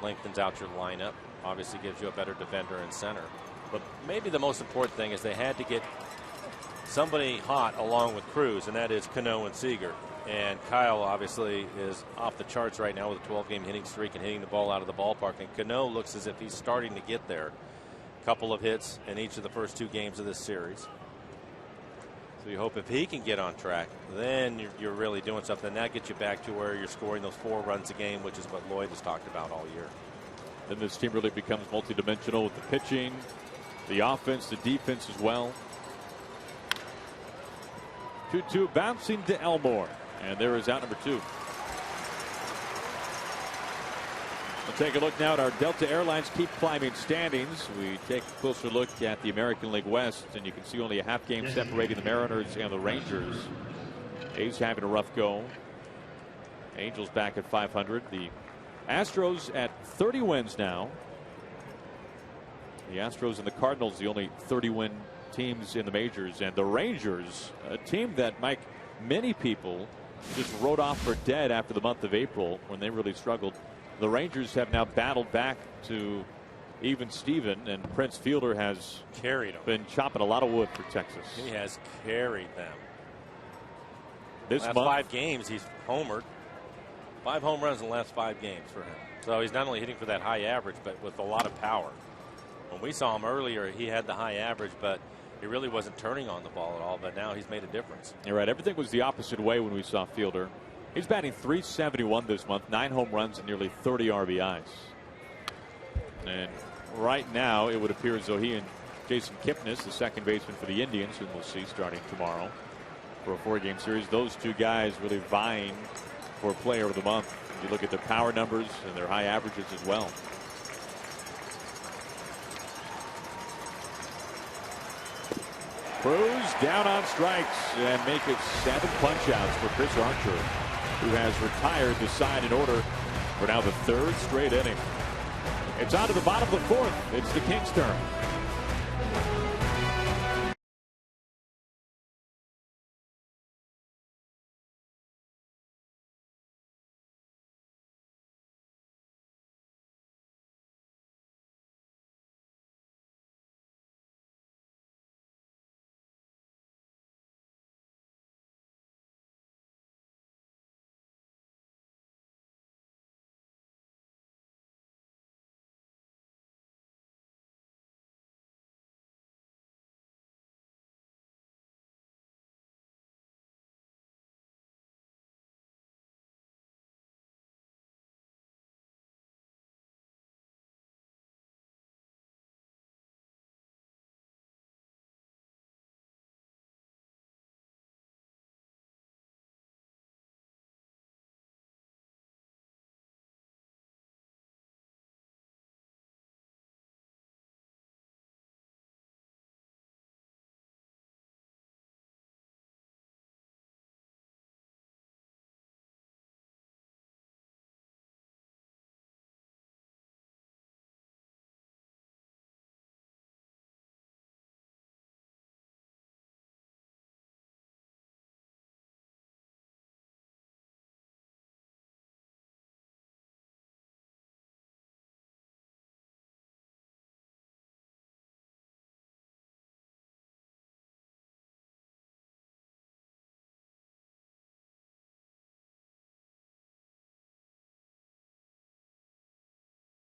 Lengthens out your lineup. Obviously gives you a better defender in center. But maybe the most important thing is they had to get somebody hot along with Cruz, and that is Cano and Seager. And Kyle obviously is off the charts right now with a 12-game hitting streak and hitting the ball out of the ballpark. And Cano looks as if he's starting to get there. A couple of hits in each of the first 2 games of this series. So you hope if he can get on track, then you're really doing something. That gets you back to where you're scoring those 4 runs a game, which is what Lloyd has talked about all year. Then this team really becomes multidimensional with the pitching, the offense, the defense as well. 2-2 bouncing to Elmore. And there is out number 2. We'll take a look now at our Delta Airlines keep climbing standings. We take a closer look at the American League West, and you can see only a half game separating the Mariners and the Rangers. A's having a rough go. Angels back at 500. The Astros at 30 wins now. The Astros and the Cardinals, the only 30-win teams in the majors. And the Rangers, a team that, Mike, many people just wrote off for dead after the month of April when they really struggled. The Rangers have now battled back to even Steven, and Prince Fielder has been chopping a lot of wood for Texas. He has carried them. This last month, 5 games, he's homered. 5 home runs in the last 5 games for him. So he's not only hitting for that high average, but with a lot of power. When we saw him earlier, he had the high average, but he really wasn't turning on the ball at all. But now he's made a difference. You're right. Everything was the opposite way when we saw Fielder. He's batting .371 this month, 9 home runs and nearly 30 RBIs. And right now, it would appear as though he and Jason Kipnis, the second baseman for the Indians, whom we'll see starting tomorrow for a 4-game series, those 2 guys really vying for Player of the Month. You look at their power numbers and their high averages as well. Cruz down on strikes and make it 7 punch-outs for Chris Archer, who has retired the side in order for now the 3rd straight inning. It's on to the bottom of the 4th. It's the Kings' turn.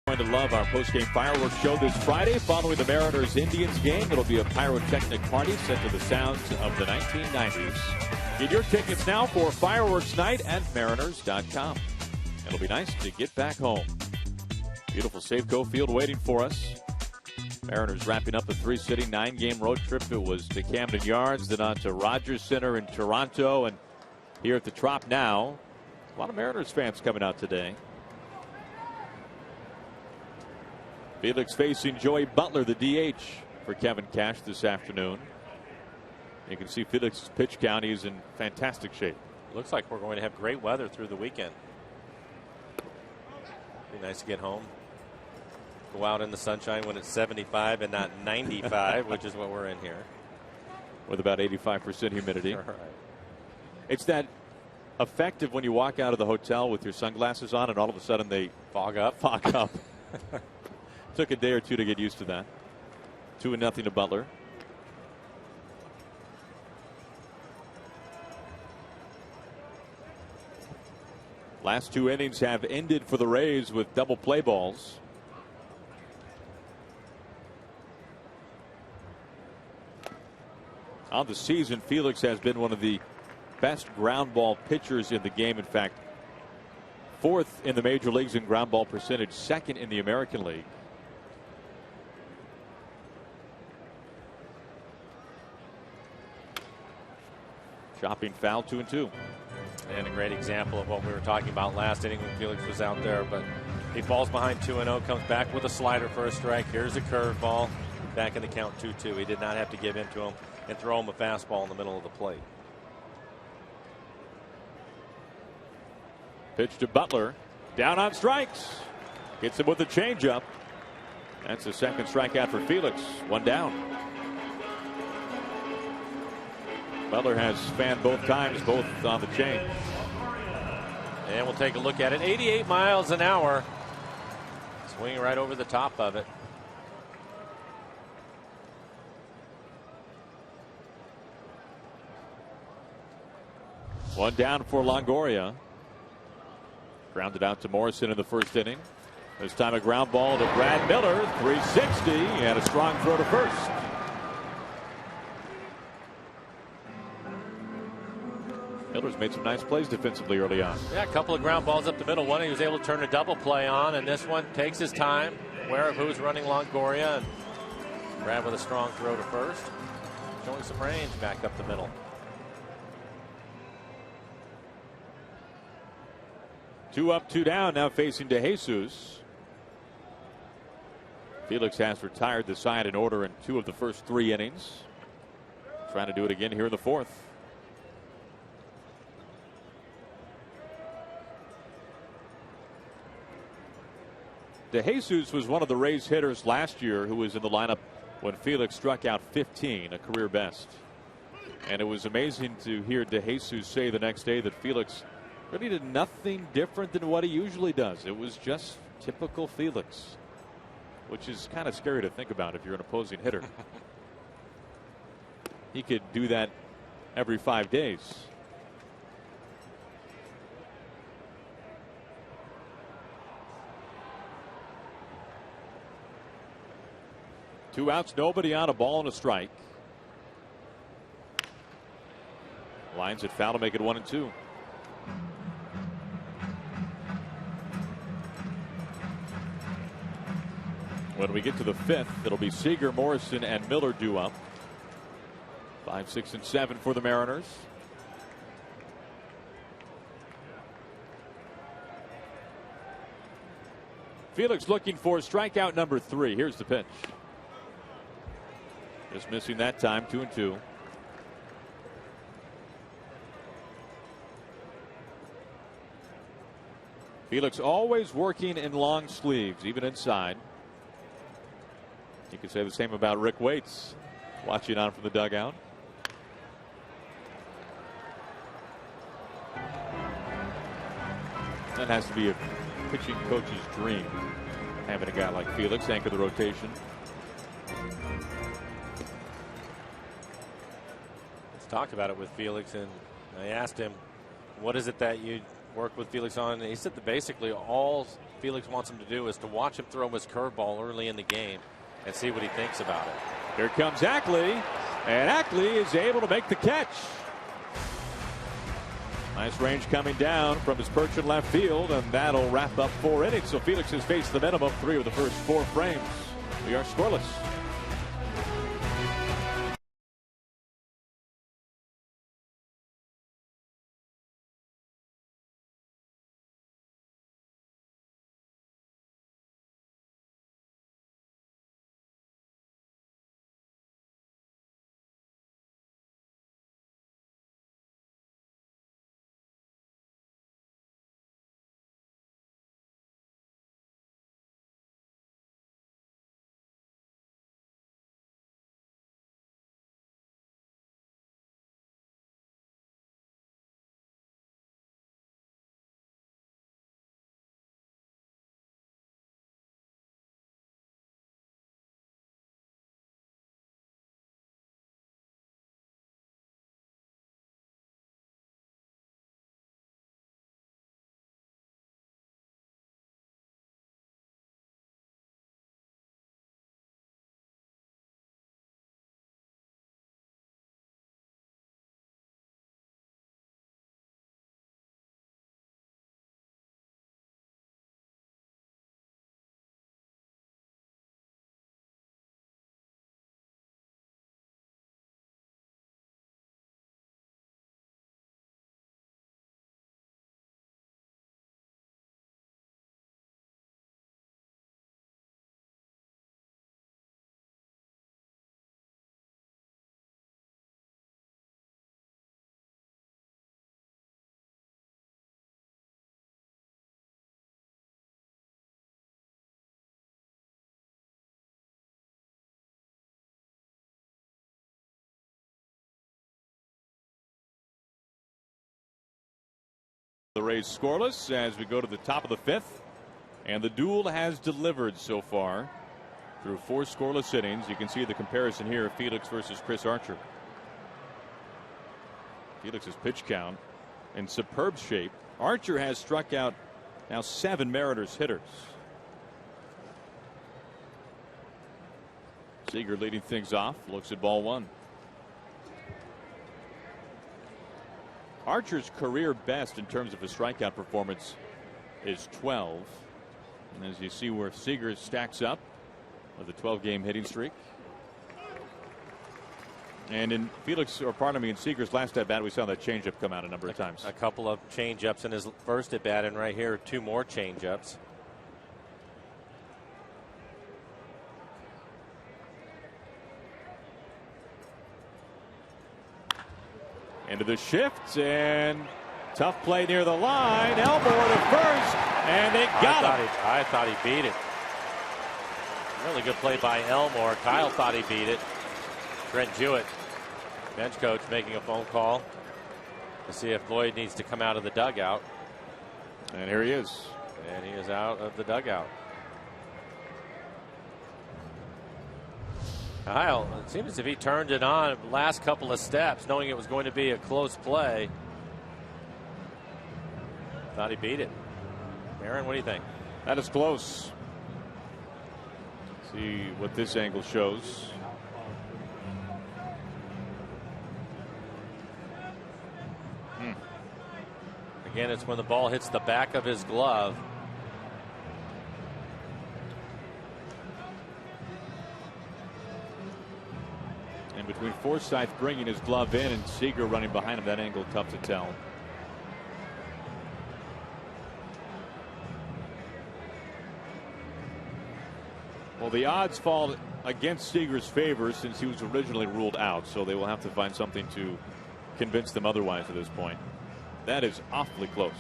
Going to love our post-game fireworks show this Friday following the Mariners-Indians game. It'll be a pyrotechnic party set to the sounds of the 1990s. Get your tickets now for fireworks night at mariners.com. It'll be nice to get back home. Beautiful Safeco Field waiting for us. Mariners wrapping up a 3-city, 9-game road trip. It was to Camden Yards, then on to Rogers Center in Toronto, and here at the Trop now. A lot of Mariners fans coming out today. Felix facing Joey Butler, the DH, for Kevin Cash this afternoon. You can see Felix's pitch count. He's in fantastic shape. Looks like we're going to have great weather through the weekend. Be nice to get home. Go out in the sunshine when it's 75 and not 95, which is what we're in here. With about 85% humidity. All right. It's that effect of when you walk out of the hotel with your sunglasses on and all of a sudden they fog up. Took a day or two to get used to that. 2-0 to Butler. Last 2 innings have ended for the Rays with double play balls. On the season, Felix has been one of the best ground ball pitchers in the game. In fact, 4th in the major leagues in ground ball percentage, 2nd in the American League. Chopping foul, 2-2. And a great example of what we were talking about last inning when Felix was out there. But he falls behind 2-0, comes back with a slider for a strike. Here's a curveball. Back in the count 2-2. He did not have to give in to him and throw him a fastball in the middle of the plate. Pitch to Butler. Down on strikes. Hits him with a changeup. That's the 2nd strikeout for Felix. 1 down. Butler has fanned both times, both on the change. And we'll take a look at it. 88 miles an hour. Swinging right over the top of it. One down for Longoria. Grounded out to Morrison in the 1st inning. This time a ground ball to Brad Miller. 360 and a strong throw to first. Miller's made some nice plays defensively early on. Yeah, a couple of ground balls up the middle. One he was able to turn a double play on, and this one takes his time, aware of who's running Longoria, and Brad with a strong throw to first. Showing some range back up the middle. Two up, 2 down, now facing DeJesus. Felix has retired the side in order in 2 of the first 3 innings. Trying to do it again here in the 4th. DeJesus was one of the Rays hitters last year who was in the lineup when Felix struck out 15, a career best. And it was amazing to hear DeJesus say the next day that Felix really did nothing different than what he usually does. It was just typical Felix, which is kind of scary to think about if you're an opposing hitter. He could do that every 5 days. Two outs, nobody on, a ball and a strike. Lines it foul to make it 1-2. When we get to the 5th, it'll be Seager, Morrison, and Miller due up. 5, 6, and 7 for the Mariners. Felix looking for strikeout number 3. Here's the pitch. Just missing that time, 2-2. Felix always working in long sleeves, even inside. You could say the same about Rick Waits, watching on from the dugout. That has to be a pitching coach's dream, having a guy like Felix anchor the rotation. Let's talk about it with Felix, and I asked him, what is it that you work with Felix on? And he said that basically all Felix wants him to do is to watch him throw his curveball early in the game and see what he thinks about it. Here comes Ackley, and Ackley is able to make the catch. Nice range coming down from his perch in left field, and that'll wrap up 4 innings. So Felix has faced the minimum 3 of the first 4 frames. We are scoreless. The Rays scoreless as we go to the top of the 5th, and the duel has delivered so far through 4 scoreless innings. You can see the comparison here of Felix versus Chris Archer. Felix's pitch count in superb shape. Archer has struck out now 7 Mariners hitters. Seager leading things off, looks at ball 1. Archer's career best in terms of his strikeout performance is 12. And as you see where Seager stacks up with a 12-game hitting streak. And in in Seager's last at bat, we saw that changeup come out a number of times. A couple of changeups in his first at bat, and right here 2 more changeups. Into the shift, and tough play near the line. Elmore to first, and they got him. I thought he beat it. Really good play by Elmore. Kyle thought he beat it. Brent Jewett, bench coach, making a phone call to see if Lloyd needs to come out of the dugout. And here he is. And he is out of the dugout. Kyle, it seems as if he turned it on the last couple of steps, knowing it was going to be a close play. Thought he beat it. Aaron, what do you think? That is close. See what this angle shows. Again, it's when the ball hits the back of his glove. And between Forsythe bringing his glove in and Seager running behind him, that angle tough to tell. Well, the odds fall against Seager's favor since he was originally ruled out, so they will have to find something to convince them otherwise at this point. That is awfully close.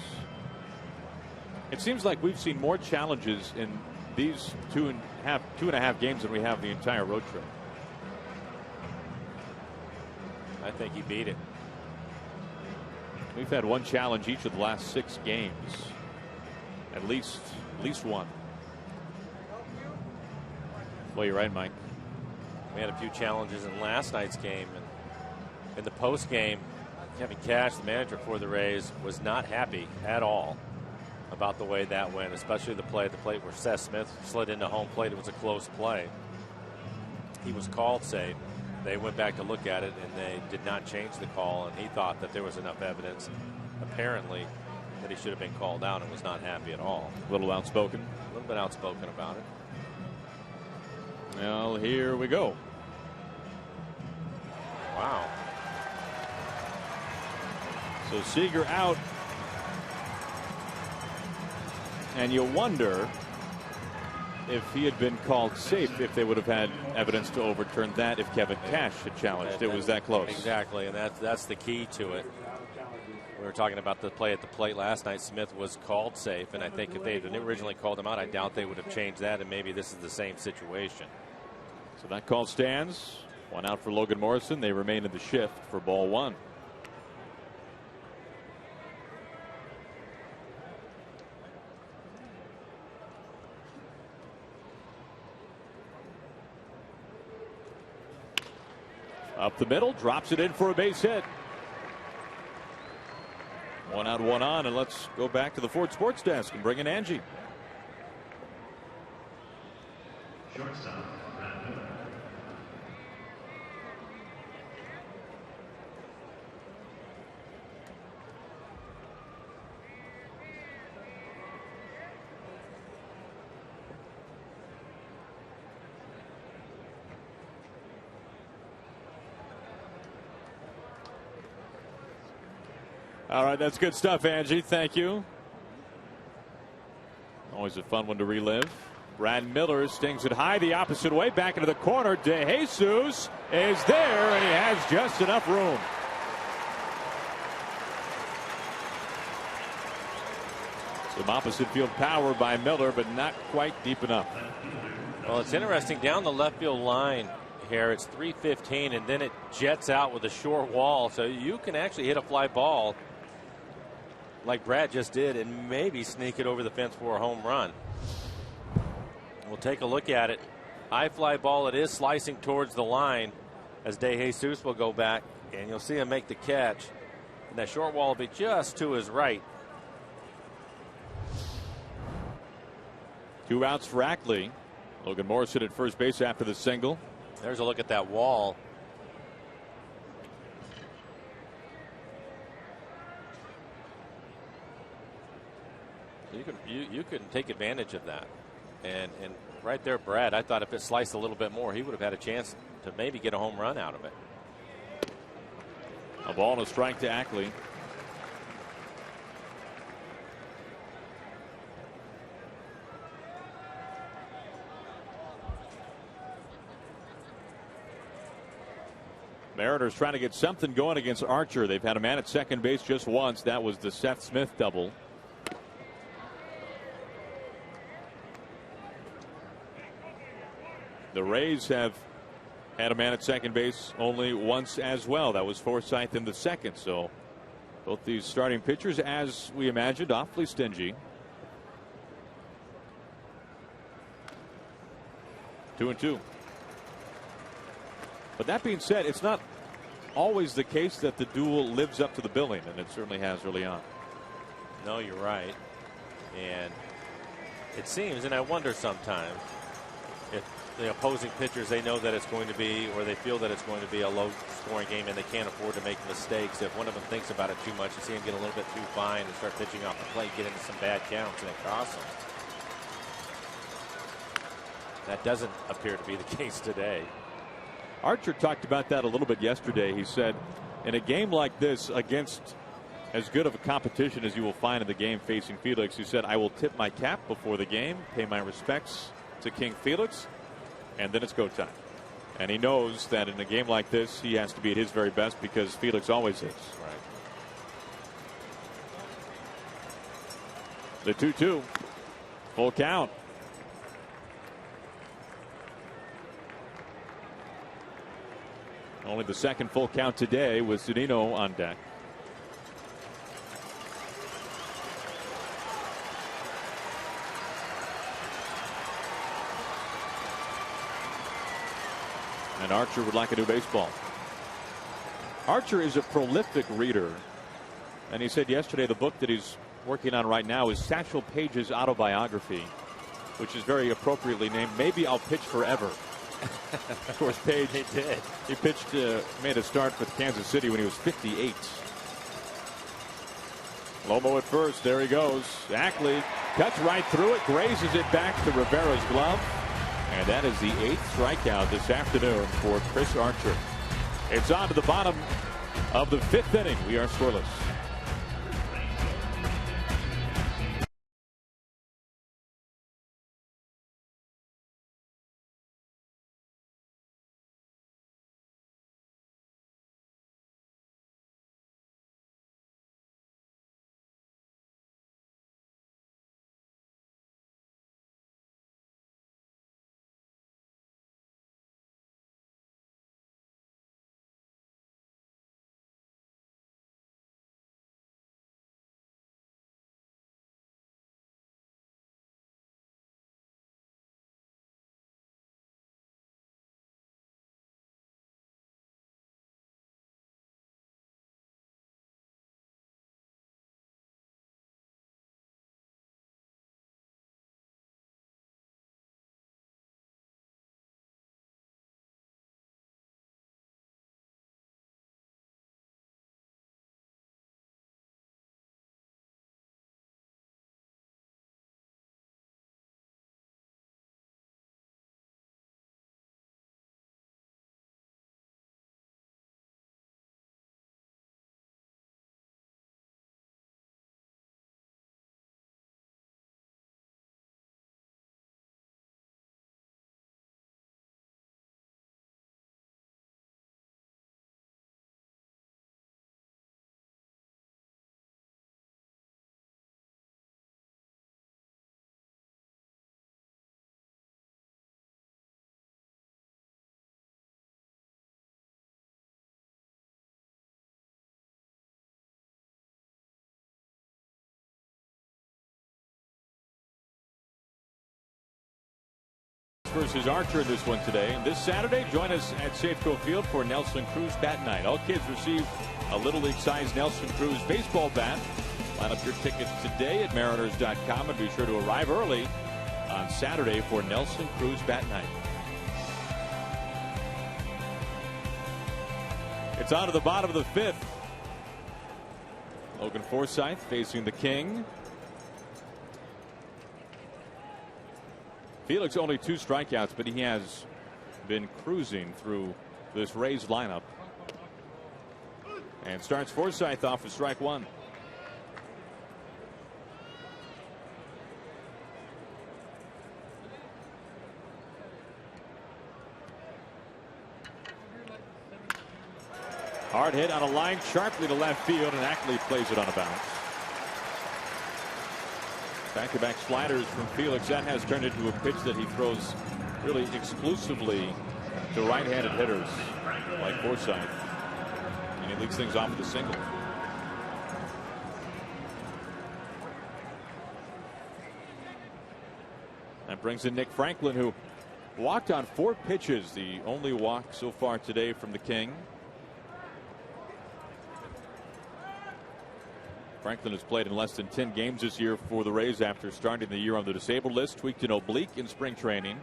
It seems like we've seen more challenges in these two and a half games than we have the entire road trip. I think he beat it. We've had one challenge each of the last 6 games. At least one. Well, you're right, Mike. We had a few challenges in last night's game, and in the post game, Kevin Cash, the manager for the Rays, was not happy at all about the way that went, especially the play at the plate where Seth Smith slid into home plate. It was a close play. He was called safe. They went back to look at it, and they did not change the call, and he thought that there was enough evidence, apparently, that he should have been called out, and was not happy at all. A little outspoken. A little bit outspoken about it. Well, here we go. Wow. So Seager out. And you wonder if he had been called safe, if they would have had evidence to overturn that if Kevin Cash had challenged. It was that close. Exactly, and that's the key to it. We were talking about the play at the plate last night. Smith was called safe, and I think if they had originally called him out, I doubt they would have changed that, and maybe this is the same situation. So that call stands. 1 out for Logan Morrison. They remain in the shift for ball 1. Up the middle, drops it in for a base hit. 1 out, 1 on, and let's go back to the Ford Sports Desk and bring in Angie. Shortstop, Brad Miller. All right, that's good stuff, Angie. Thank you. Always a fun one to relive. Brad Miller stings it high the opposite way, back into the corner. DeJesus is there, and he has just enough room. Some opposite field power by Miller, but not quite deep enough. Well, it's interesting down the left field line here. It's 315, and then it jets out with a short wall, so you can actually hit a fly ball like Brad just did and maybe sneak it over the fence for a home run. We'll take a look at it. High fly ball. It is slicing towards the line as De Jesus will go back, and you'll see him make the catch. And that short wall will be just to his right. 2 outs for Ackley. Logan Morrison at first base after the single. There's a look at that wall. You can take advantage of that. And right there, Brad, I thought if it sliced a little bit more, he would have had a chance to maybe get a home run out of it. A ball and a strike to Ackley. Mariners trying to get something going against Archer. They've had a man at second base just once. That was the Seth Smith double. The Rays have had a man at second base only once as well. That was Forsythe in the second. So both these starting pitchers, as we imagined, awfully stingy. 2-2. But that being said, it's not always the case that the duel lives up to the billing, and it certainly has early on. No, you're right. And it seems, and I wonder sometimes, if the opposing pitchers, they know that it's going to be, or they feel that it's going to be a low scoring game and they can't afford to make mistakes. If one of them thinks about it too much, you see him get a little bit too fine and start pitching off the plate, get into some bad counts, and it costs them. That doesn't appear to be the case today. Archer talked about that a little bit yesterday. He said in a game like this, against as good of a competition as you will find in the game facing Felix, he said, I will tip my cap before the game, pay my respects to King Felix, and then it's go time. And he knows that in a game like this, he has to be at his very best because Felix always is. Right. The 2-2. Full count. Only the second full count today with Zunino on deck. And Archer would like a new baseball. Archer is a prolific reader. And he said yesterday the book that he's working on right now is Satchel Paige's autobiography, which is very appropriately named Maybe I'll Pitch Forever. Of course, Paige, he pitched, made a start with Kansas City when he was 58. Lomo at first. There he goes. Ackley cuts right through it, grazes it back to Rivera's glove. And that is the 8th strikeout this afternoon for Chris Archer. It's on to the bottom of the 5th inning. We are scoreless. versus Archer in this one today. And this Saturday, join us at Safeco Field for Nelson Cruz Bat Night. All kids receive a Little League-sized Nelson Cruz baseball bat. Line up your tickets today at Mariners.com and be sure to arrive early on Saturday for Nelson Cruz Bat Night. It's on to the bottom of the fifth. Logan Forsythe facing the King. Felix only 2 strikeouts, but he has been cruising through this Rays lineup. And starts Forsythe off with strike 1. Hard hit on a line sharply to left field, and Ackley plays it on a bounce. Back-to-back sliders from Felix. That has turned into a pitch that he throws really exclusively to right-handed hitters like Forsythe. And he leads things off with a single. That brings in Nick Franklin, who walked on 4 pitches, the only walk so far today from the King. Franklin has played in less than 10 games this year for the Rays after starting the year on the disabled list. Tweaked an oblique in spring training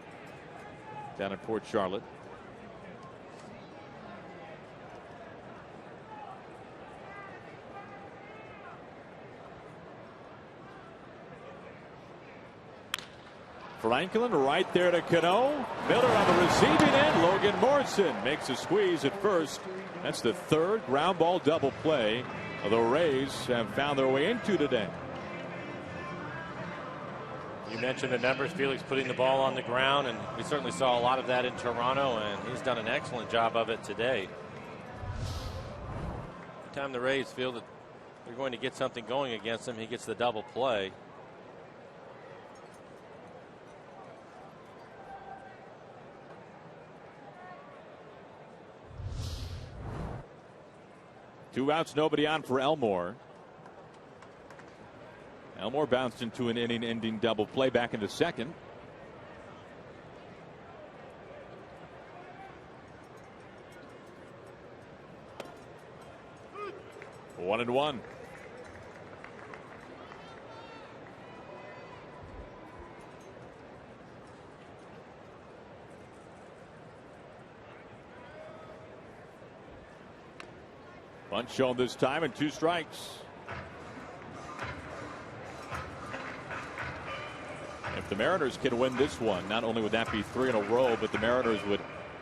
down in Port Charlotte. Franklin right there to Cano. Miller on the receiving end. Logan Morrison makes a squeeze at first. That's the 3rd ground ball double play the Rays have found their way into today. You mentioned the numbers. Felix putting the ball on the ground, and we certainly saw a lot of that in Toronto, and he's done an excellent job of it today. Every time the Rays feel that they're going to get something going against him, he gets the double play. Two outs, nobody on for Elmore. Elmore bounced into an inning-ending double play back in the second. One and one. Bunt shown this time and 2 strikes. If the Mariners can win this one, not only would that be 3 in a row, but the Mariners would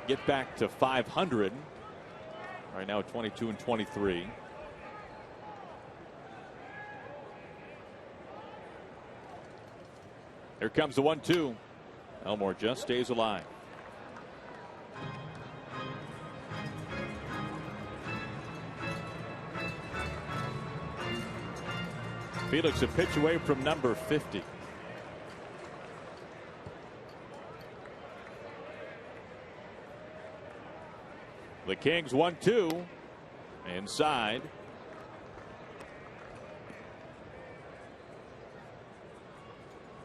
get back to 500. Right now 22 and 23. Here comes the 1-2. Elmore just stays alive. Felix a pitch away from number 50. The Kings 1-2 inside.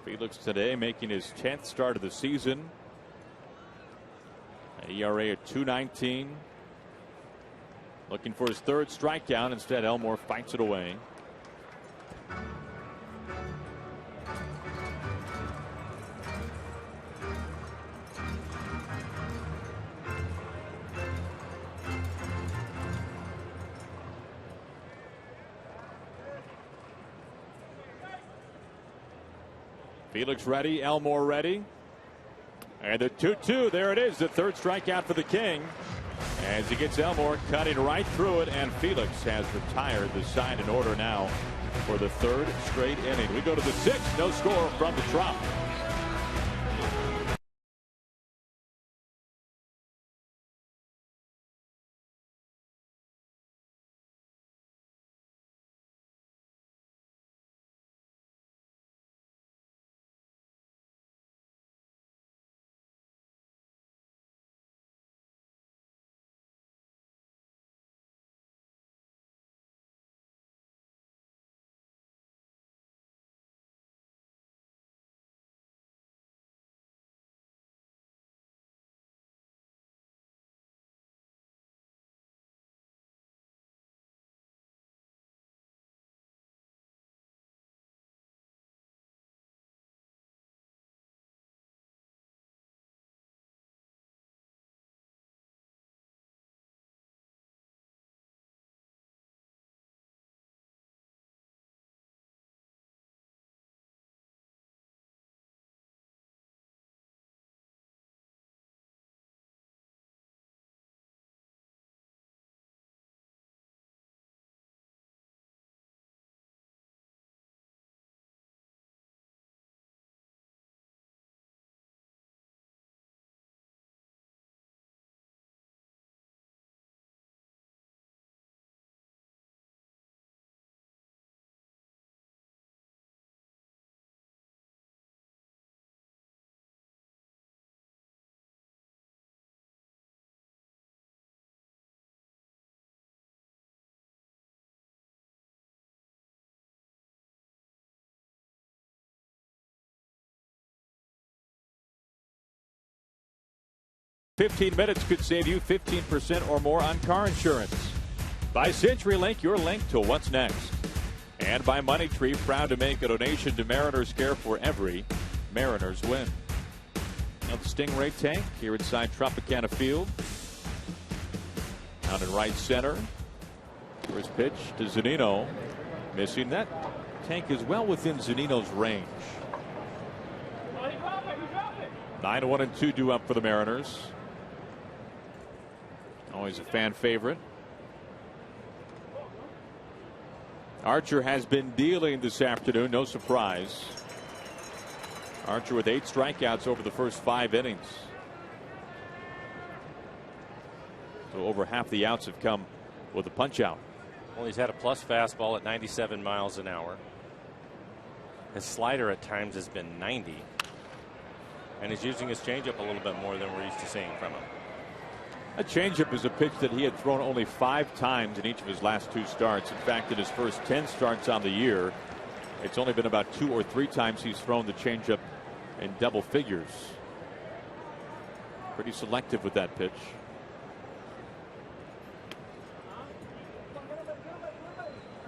Felix today making his 10th start of the season. ERA at 2.19. Looking for his 3rd strikeout. Instead, Elmore fights it away. Felix ready, Elmore ready. And the 2-2, there it is, the 3rd strikeout for the King. As he gets Elmore cutting right through it, and Felix has retired the side in order now for the 3rd straight inning. We go to the 6th, no score from the Trop. 15 minutes could save you 15% or more on car insurance. By CenturyLink, your link to what's next. And by Money Tree, proud to make a donation to Mariners Care for every Mariners win. Now the Stingray tank here inside Tropicana Field. Out in right center. First pitch to Zunino. Missing. That tank is well within Zunino's range. 9-1-2 due up for the Mariners. Always a fan favorite. Archer has been dealing this afternoon. No surprise. Archer with 8 strikeouts over the first 5 innings. So over half the outs have come with a punch out. Well, he's had a plus fastball at 97 miles an hour. His slider at times has been 90. And he's using his changeup a little bit more than we're used to seeing from him. A changeup is a pitch that he had thrown only 5 times in each of his last 2 starts. In fact, in his first 10 starts on the year, it's only been about 2 or 3 times he's thrown the changeup in double figures. Pretty selective with that pitch.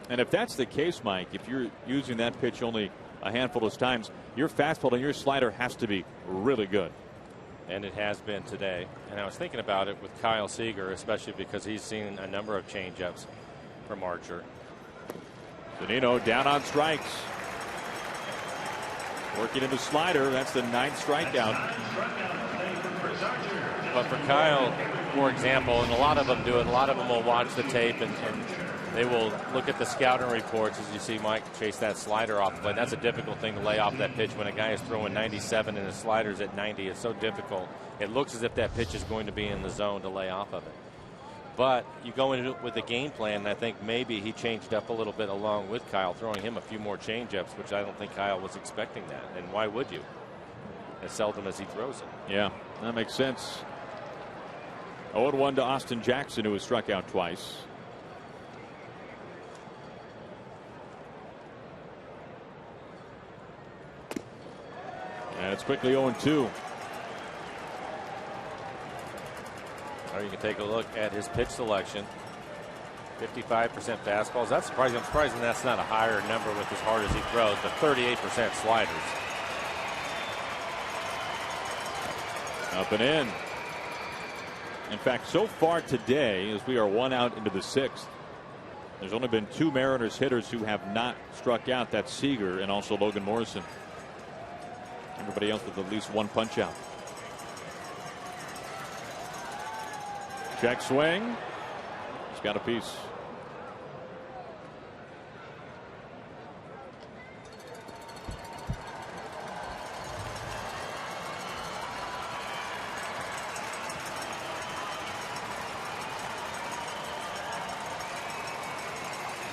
And if that's the case, Mike, if you're using that pitch only a handful of times, your fastball and your slider has to be really good. And it has been today. And I was thinking about it with Kyle Seager, especially because he's seen a number of changeups from Archer. Zunino down on strikes. Working in the slider. That's the 9th strikeout. But for Kyle, for example, and a lot of them do it, a lot of them will watch the tape and they will look at the scouting reports as you see Mike chase that slider off the plate. That's a difficult thing to lay off that pitch when a guy is throwing 97 and his slider's at 90. It's so difficult. It looks as if that pitch is going to be in the zone to lay off of it. But you go into it with a game plan, and I think maybe he changed up a little bit along with Kyle, throwing him a few more changeups, which I don't think Kyle was expecting that. And why would you? As seldom as he throws it. Yeah, that makes sense. 0-1 to Austin Jackson, who has struck out twice. And it's quickly 0-2. Or you can take a look at his pitch selection. 55% fastballs. That's surprising. I'm surprised that's not a higher number with as hard as he throws, but 38% sliders. Up and in. In fact, so far today, as we are 1 out into the 6th, there's only been 2 Mariners hitters who have not struck out. That's Seager and also Logan Morrison. Everybody else with at least 1 punch out. Check swing. He's got a piece.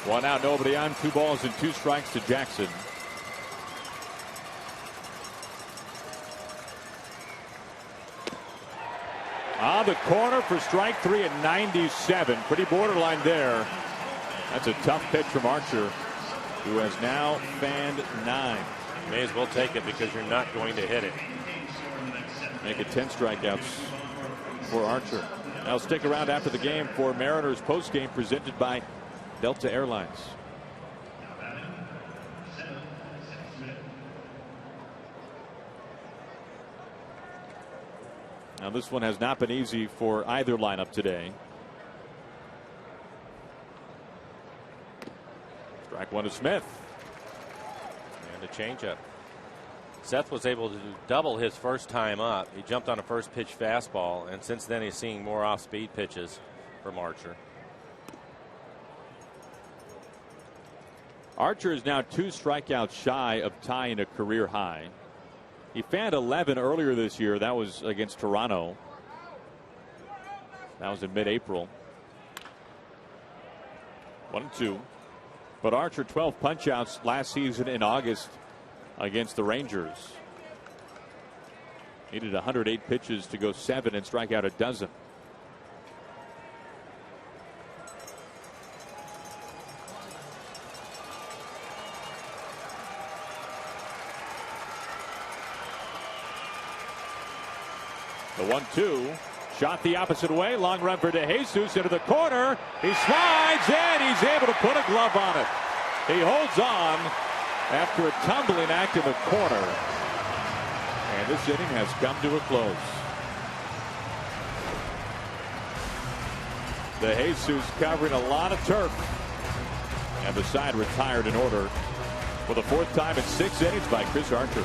One out, nobody on. 2 balls and 2 strikes to Jackson. On the corner for strike 3 at 97. Pretty borderline there. That's a tough pitch from Archer, who has now fanned 9. May as well take it because you're not going to hit it. Make it 10 strikeouts for Archer. Now stick around after the game for Mariners postgame presented by Delta Airlines. Now this one has not been easy for either lineup today. Strike 1 to Smith. And a changeup. Seth was able to double his first time up. He jumped on a first pitch fastball, and since then he's seeing more off speed pitches from Archer. Archer is now 2 strikeouts shy of tying a career high. He fanned 11 earlier this year. That was against Toronto. That was in mid-April. 1-2. But Archer 12 punch-outs last season in August against the Rangers. Needed 108 pitches to go 7 and strike out a dozen. The 1-2 Shot the opposite way. Long run for DeJesus into the corner. He slides in. He's able to put a glove on it. He holds on after a tumbling act in the corner. And this inning has come to a close. DeJesus covering a lot of turf. And the side retired in order for the 4th time in 6 innings by Chris Archer.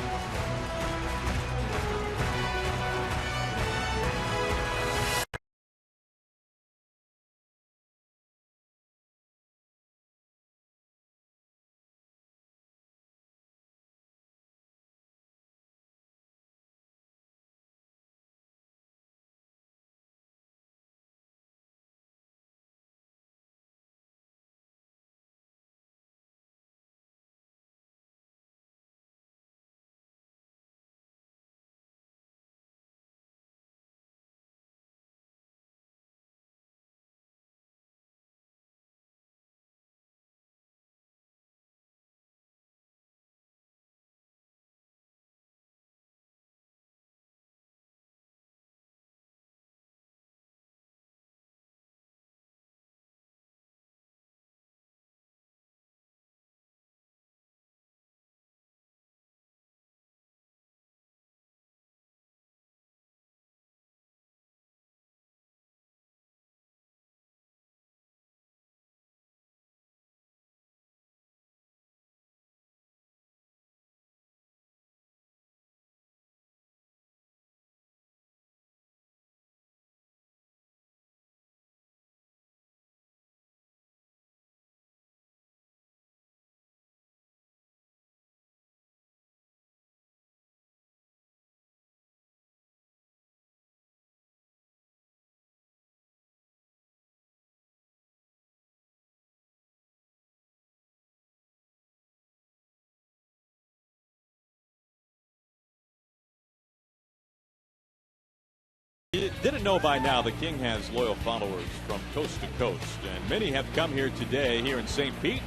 You didn't know by now the King has loyal followers from coast to coast, and many have come here today here in St. Pete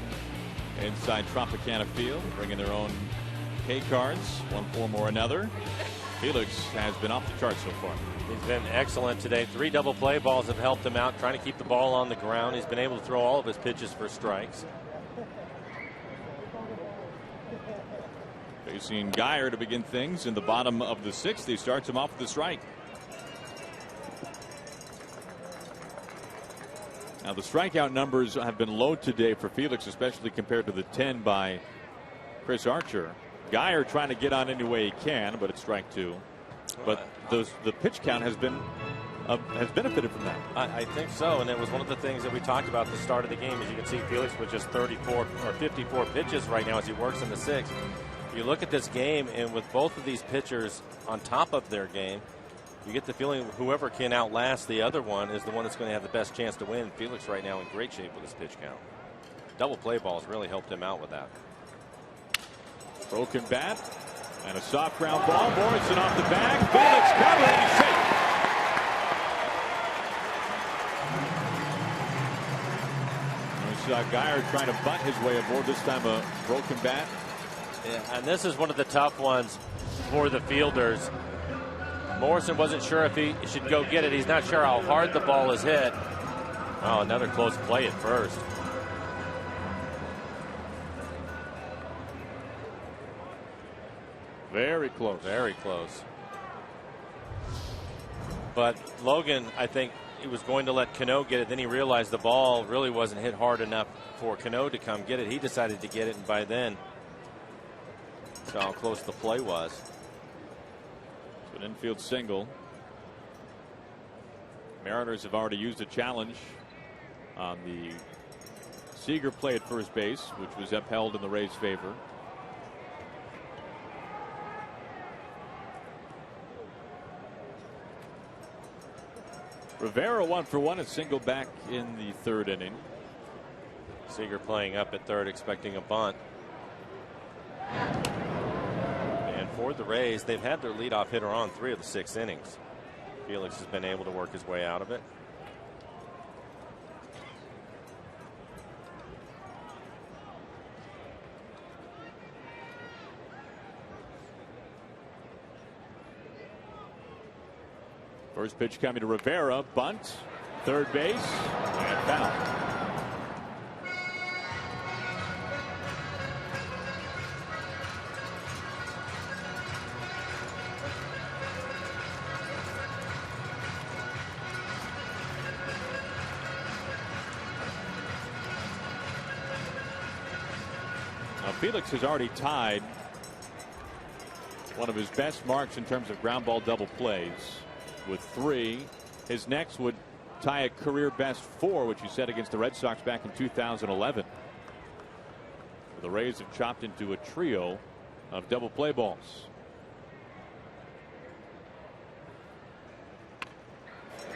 inside Tropicana Field, bringing their own K cards, one form or another. Felix has been off the charts so far. He's been excellent today. 3 double play balls have helped him out, trying to keep the ball on the ground. He's been able to throw all of his pitches for strikes. Facing Geyer to begin things in the bottom of the 6th. He starts him off with the strike. Now the strikeout numbers have been low today for Felix, especially compared to the 10 by Chris Archer. Geyer trying to get on any way he can, but it's strike 2. But the pitch count has benefited from that. I think so, and it was one of the things that we talked about at the start of the game. As you can see, Felix with just 34 or 54 pitches right now as he works in the 6th. You look at this game, and with both of these pitchers on top of their game, you get the feeling whoever can outlast the other one is the one that's going to have the best chance to win. Felix right now in great shape with his pitch count. Double play balls really helped him out with that. Broken bat and a soft ground ball. Morrison off the bag. Felix covered and safe. There's Geyer trying to butt his way aboard. This time a broken bat. Yeah, and this is one of the tough ones for the fielders. Morrison wasn't sure if he should go get it. He's not sure how hard the ball is hit. Oh, another close play at first. Very close. Very close. But Logan, I think he was going to let Cano get it. Then he realized the ball really wasn't hit hard enough for Cano to come get it. He decided to get it, and by then, saw how close the play was. An infield single. Mariners have already used a challenge on the Seager play at first base, which was upheld in the Rays' favor. Rivera 1 for 1, a single back in the 3rd inning. Seager playing up at 3rd, expecting a bunt. For the Rays, they've had their leadoff hitter on 3 of the 6 innings. Felix has been able to work his way out of it. First pitch coming to Rivera. Bunt. Third base. And foul. Felix has already tied one of his best marks in terms of ground ball double plays with 3. His next would tie a career best 4, which he set against the Red Sox back in 2011. The Rays have chopped into a trio of double play balls.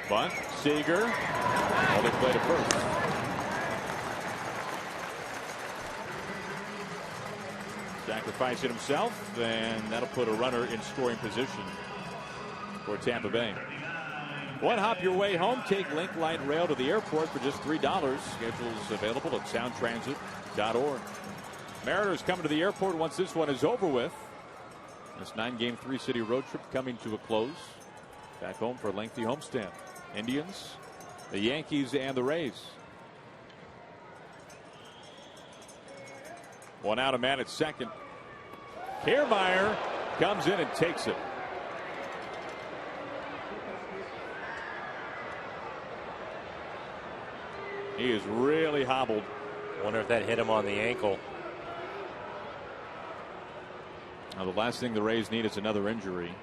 Bunt. Seager. They play to first. Sacrificing himself, and that'll put a runner in scoring position for Tampa Bay. One hop your way home. Take Link Light Rail to the airport for just $3. Schedules available at soundtransit.org. Mariners coming to the airport once this one is over with. This 9-game 3-city road trip coming to a close. Back home for a lengthy homestand. Indians, the Yankees, and the Rays. One out, a man at second. Kiermaier comes in and takes it. He is really hobbled. Wonder if that hit him on the ankle. Now, the last thing the Rays need is another injury.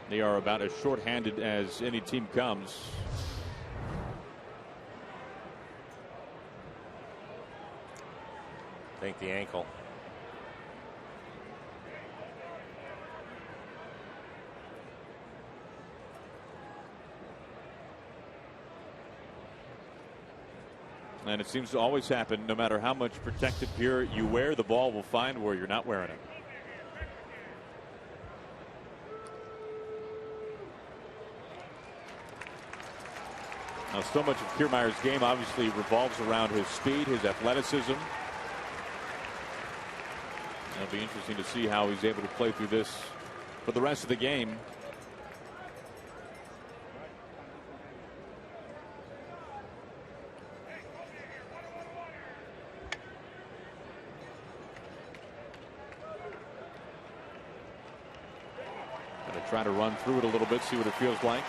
They are about as short-handed as any team comes. I think the ankle. And it seems to always happen. No matter how much protective gear you wear, the ball will find where you're not wearing it. Now, so much of Kiermaier's game obviously revolves around his speed, his athleticism. It'll be interesting to see how he's able to play through this for the rest of the game. Going to try to run through it a little bit, see what it feels like.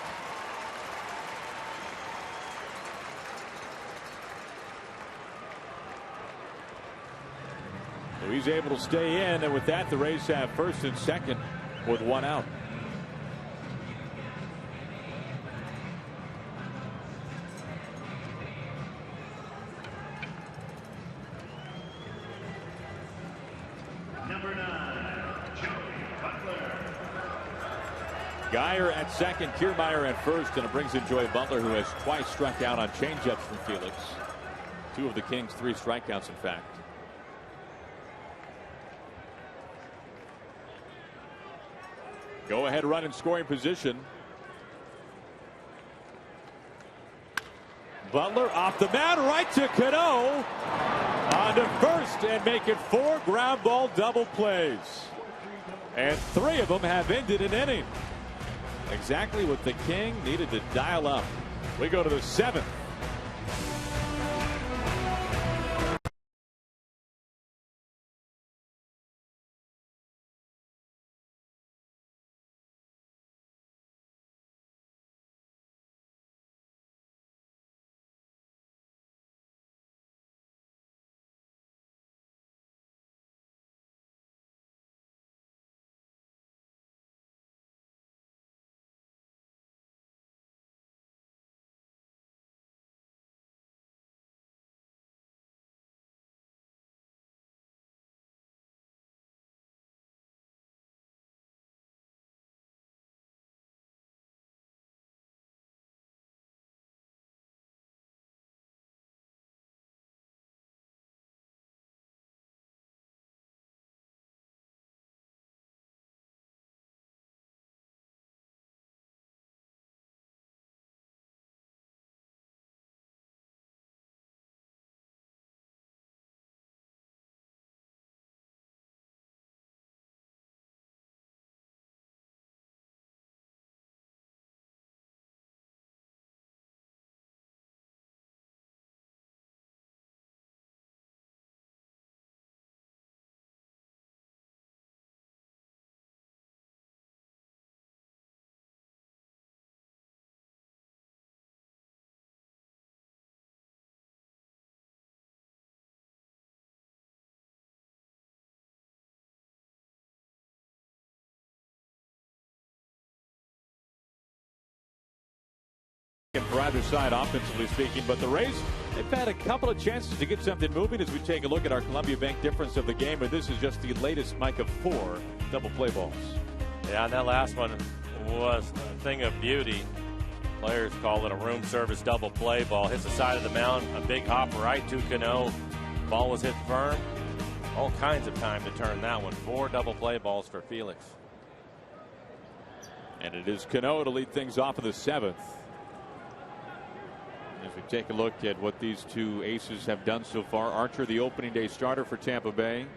So he's able to stay in, and with that, the Rays have first and second with one out. Number 9, Joey Butler. Geyer at second, Kiermaier at first, and it brings in Joey Butler, who has twice struck out on changeups from Felix. 2 of the Kings' 3 strikeouts, in fact. Go ahead run in scoring position. Butler off the mound, right to Cano. On to first, and make it 4 ground ball double plays. And 3 of them have ended an inning. Exactly what the King needed to dial up. We go to the 7th. for either side, offensively speaking, but the Rays, they've had a couple of chances to get something moving as we take a look at our Columbia Bank difference of the game, but this is just the latest, Mike, of 4 double play balls. Yeah, and that last one was a thing of beauty. Players call it a room service double play ball. Hits the side of the mound, a big hop right to Cano. Ball was hit firm. All kinds of time to turn that one. 4 double play balls for Felix. And it is Cano to lead things off in the 7th. As we take a look at what these two aces have done so far. Archer, the opening day starter for Tampa Bay.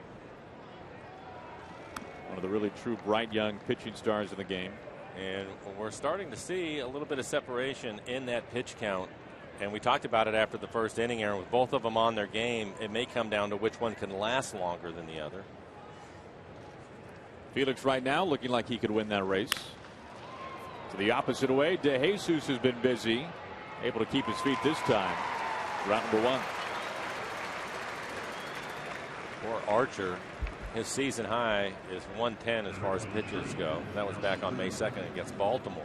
One of the really true bright young pitching stars in the game. And we're starting to see a little bit of separation in that pitch count. And we talked about it after the first inning, Aaron. With both of them on their game, it may come down to which one can last longer than the other. Felix right now looking like he could win that race. To the opposite way, DeJesus has been busy. Able to keep his feet this time. Round number 1. For Archer, his season high is 110 as far as pitches go. That was back on May 2nd against Baltimore.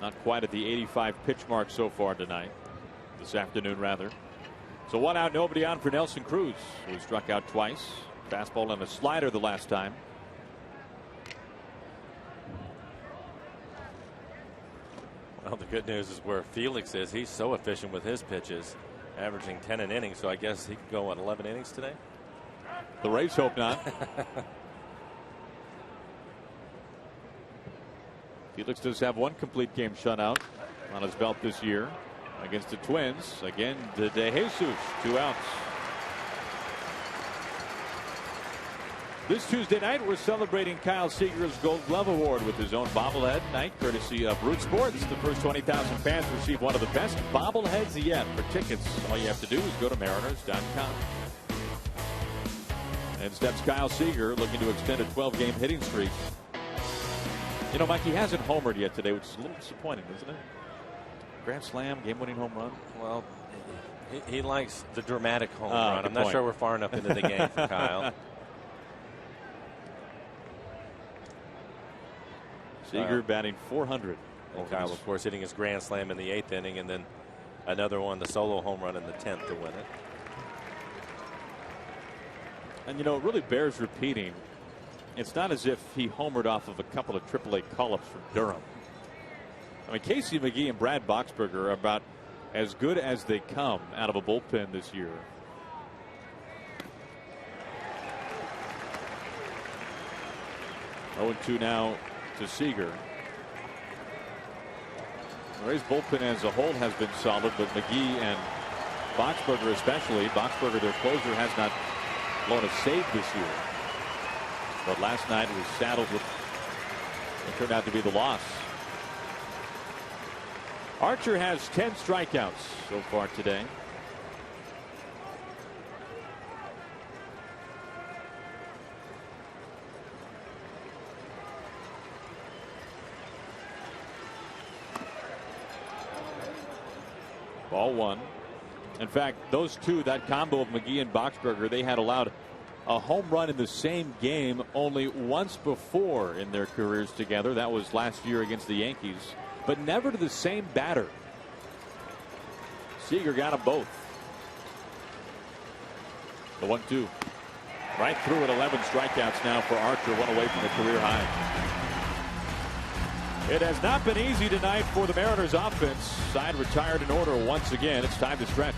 Not quite at the 85 pitch mark so far tonight. This afternoon, rather. So 1 out, nobody on for Nelson Cruz, who struck out twice. Fastball and a slider the last time. Well, the good news is where Felix is. He's so efficient with his pitches, averaging 10 an inning. So I guess he could go at 11 innings today. The Rays hope not. Felix does have 1 complete game shutout on his belt this year against the Twins. Again, to DeJesus, 2 outs. This Tuesday night, we're celebrating Kyle Seager's Gold Glove Award with his own bobblehead night, courtesy of Root Sports. The first 20,000 fans receive one of the best bobbleheads yet. For tickets, all you have to do is go to Mariners.com. And steps Kyle Seager, looking to extend a 12-game hitting streak. You know, Mike, he hasn't homered yet today, which is a little disappointing, isn't it? Grand slam, game-winning home run. Well, he likes the dramatic home run. I'm not sure we're far enough into the game for Kyle. Seager batting .400. And Kyle, of course, hitting his grand slam in the 8th inning, and then another one, the solo home run in the 10th to win it. And you know, it really bears repeating. It's not as if he homered off of a couple of AAA call-ups from Durham. I mean, Casey McGee and Brad Boxberger are about as good as they come out of a bullpen this year. Oh, 2 now to Seager. The Rays bullpen as a whole has been solid, but McGee and Boxberger especially. Boxberger, their closer, has not blown a save this year. But last night was saddled with what turned out to be the loss. Archer has 10 strikeouts so far today. Ball 1. In fact, those two, that combo of McGee and Boxberger, they had allowed a home run in the same game only once before in their careers together. That was last year against the Yankees, but never to the same batter. Seager got them both. The 1-2. Right through at 11 strikeouts now for Archer, 1 away from the career high. It has not been easy tonight for the Mariners offense. Side retired in order once again. It's time to stretch.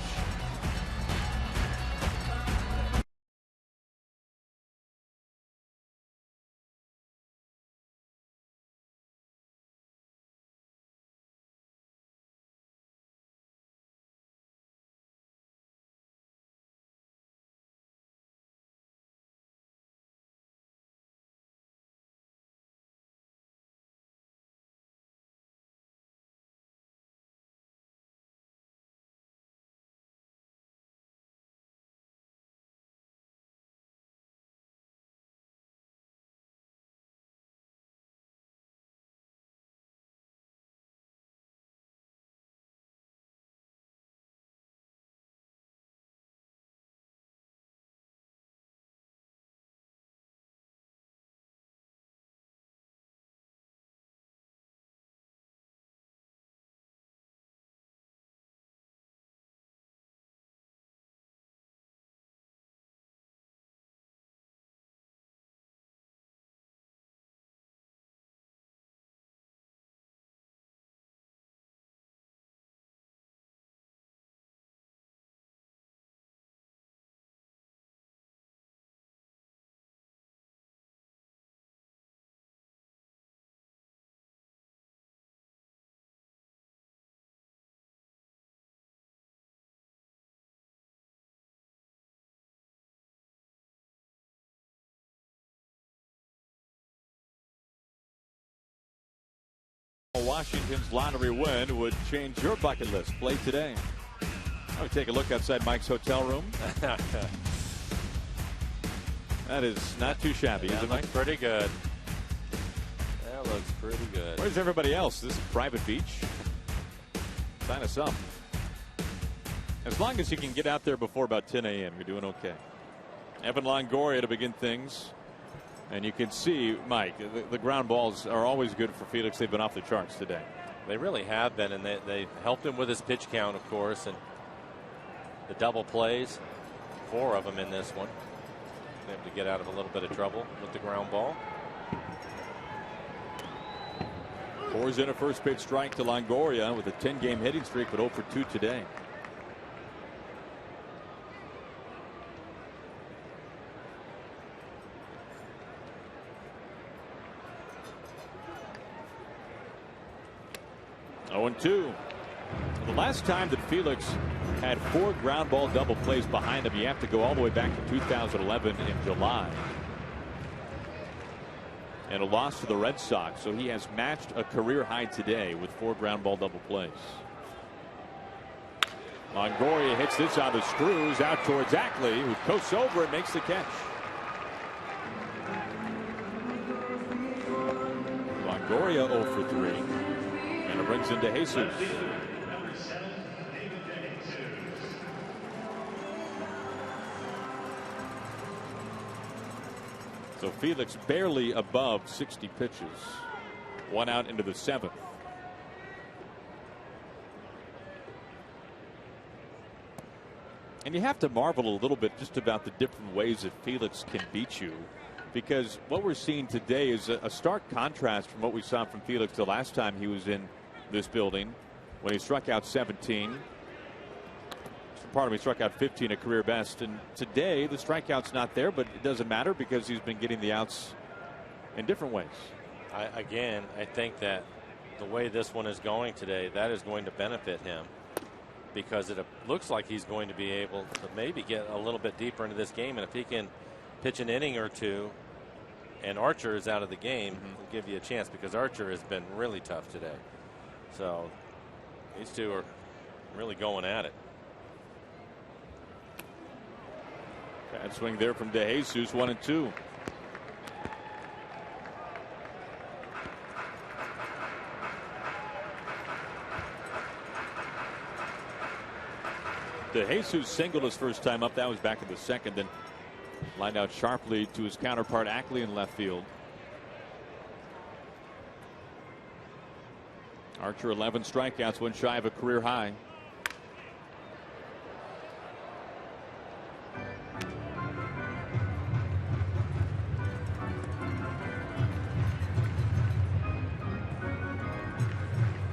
Washington's lottery win would change your bucket list? Play today. I'll take a look outside Mike's hotel room. That is not too shabby, is it, Mike? Pretty good. That looks pretty good. Where's everybody else? This is a private beach. Sign us up. As long as you can get out there before about 10 a.m., you're doing okay. Evan Longoria to begin things. And you can see, Mike, the ground balls are always good for Felix. They've been off the charts today. They really have been, and they helped him with his pitch count, of course, and the double plays, 4 of them in this one. Able to get out of a little bit of trouble with the ground ball. Pours in a first pitch strike to Longoria with a 10-game hitting streak, but 0 for 2 today. Oh, and 2. The last time that Felix had 4 ground ball double plays behind him, you have to go all the way back to 2011 in July. And a loss to the Red Sox. So he has matched a career high today with 4 ground ball double plays. Longoria hits this on the screws out towards Ackley, who coasts over and makes the catch. Longoria 0 for 3. And it brings into Jesus. So Felix barely above 60 pitches. 1 out into the 7th. And you have to marvel a little bit just about the different ways that Felix can beat you, because what we're seeing today is a stark contrast from what we saw from Felix the last time he was in this building, when he struck out 17. Pardon me, struck out 15, a career best. And today the strikeout's not there, but it doesn't matter because he's been getting the outs in different ways. I think that the way this one is going today, that is going to benefit him, because it looks like he's going to be able to maybe get a little bit deeper into this game. And if he can pitch an inning or 2 and Archer is out of the game, it'll give you a chance, because Archer has been really tough today. So these two are really going at it. Bad swing there from DeJesus, 1 and 2. DeJesus singled his first time up. That was back in the 2nd. Then lined out sharply to his counterpart Ackley in left field. Archer 11 strikeouts, 1 shy of a career high.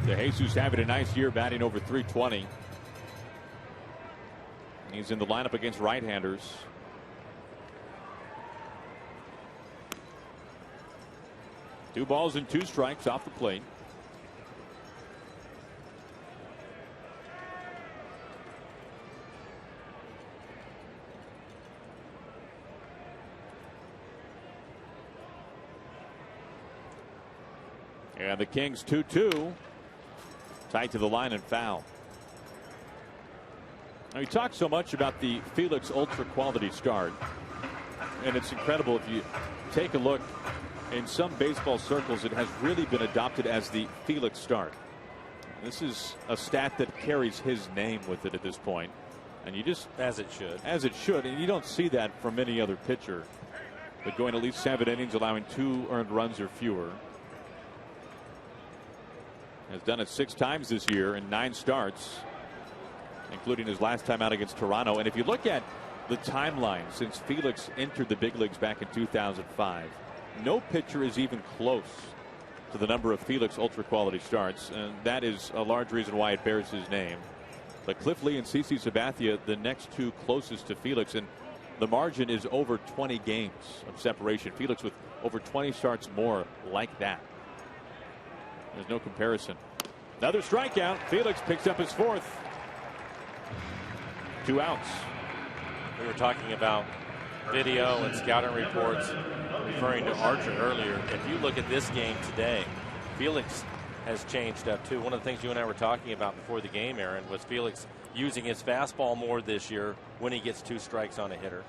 DeJesus having a nice year, batting over 320. He's in the lineup against right-handers. Two balls and 2 strikes off the plate. And the Kings 2-2. Tight to the line and foul. Now, we talk so much about the Felix Ultra quality start, and it's incredible if you take a look. In some baseball circles, it has really been adopted as the Felix start. This is a stat that carries his name with it at this point, and you just as it should, and you don't see that from any other pitcher. But going at least 7 innings, allowing 2 earned runs or fewer. Has done it 6 times this year in 9 starts, including his last time out against Toronto. And if you look at the timeline since Felix entered the big leagues back in 2005, no pitcher is even close to the number of Felix ultra quality starts, and that is a large reason why it bears his name. But Cliff Lee and CC Sabathia, the next 2 closest to Felix, and the margin is over 20 games of separation. Felix with over 20 starts more like that. There's no comparison. Another strikeout. Felix picks up his 4th. 2 outs. We were talking about video and scouting reports referring to Archer earlier. If you look at this game today, Felix has changed up too. One of the things you and I were talking about before the game, Aaron, was Felix using his fastball more this year when he gets 2 strikes on a hitter,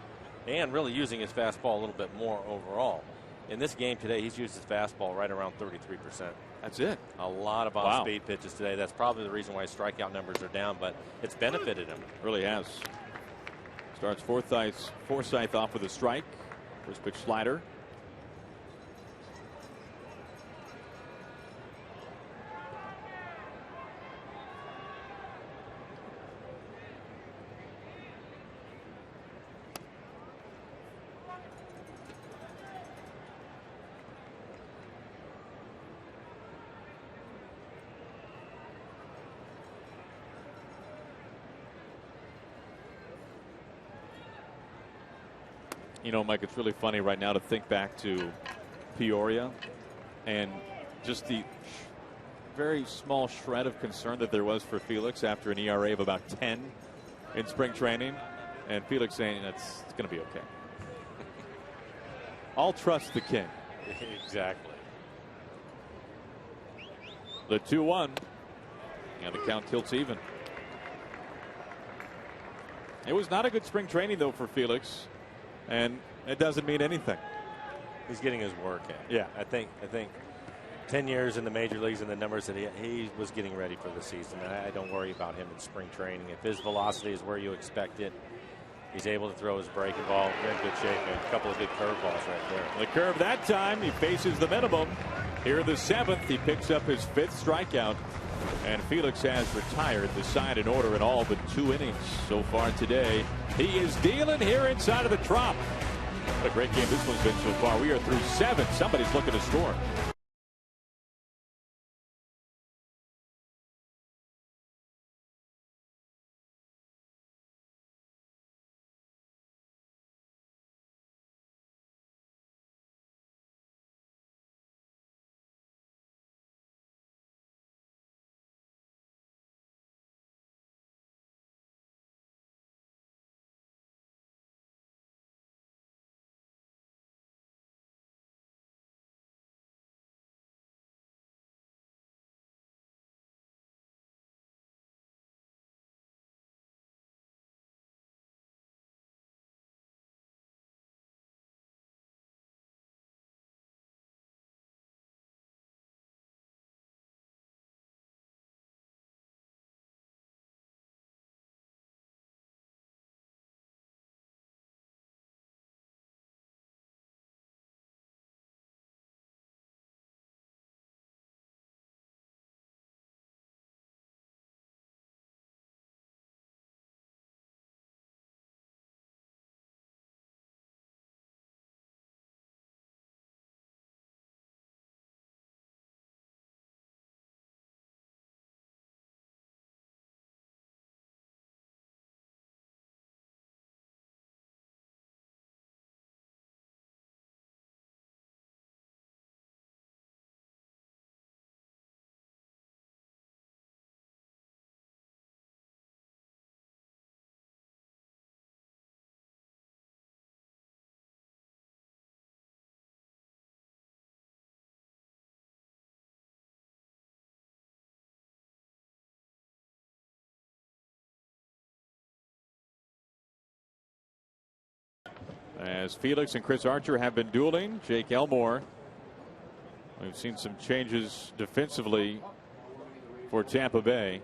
and really using his fastball a little bit more overall. In this game today, he's used his fastball right around 33%. That's it. A lot of off-speed pitches today. That's probably the reason why his strikeout numbers are down, but it's benefited him. Really has. Starts Forsythe off with a strike. First pitch slider. You know, Mike, it's really funny right now to think back to Peoria and just the very small shred of concern that there was for Felix after an ERA of about 10 in spring training, and Felix saying it's going to be okay. I'll trust the king. Exactly. The 2-1, and the count tilts even. It was not a good spring training, though, for Felix. And it doesn't mean anything. He's getting his work in. Yeah. I think 10 years in the major leagues and the numbers that he was getting ready for the season. And I don't worry about him in spring training. If his velocity is where you expect it, he's able to throw his breaking ball. You're in good shape. And a couple of good curveballs right there. The curve that time, he faces the minimum. Here in the 7th, he picks up his 5th strikeout. And Felix has retired the side in order in all but 2 innings so far today. He is dealing here inside of the Trop. What a great game this one's been so far. We are through 7. Somebody's looking to score. As Felix and Chris Archer have been dueling, Jake Elmore. We've seen some changes defensively for Tampa Bay.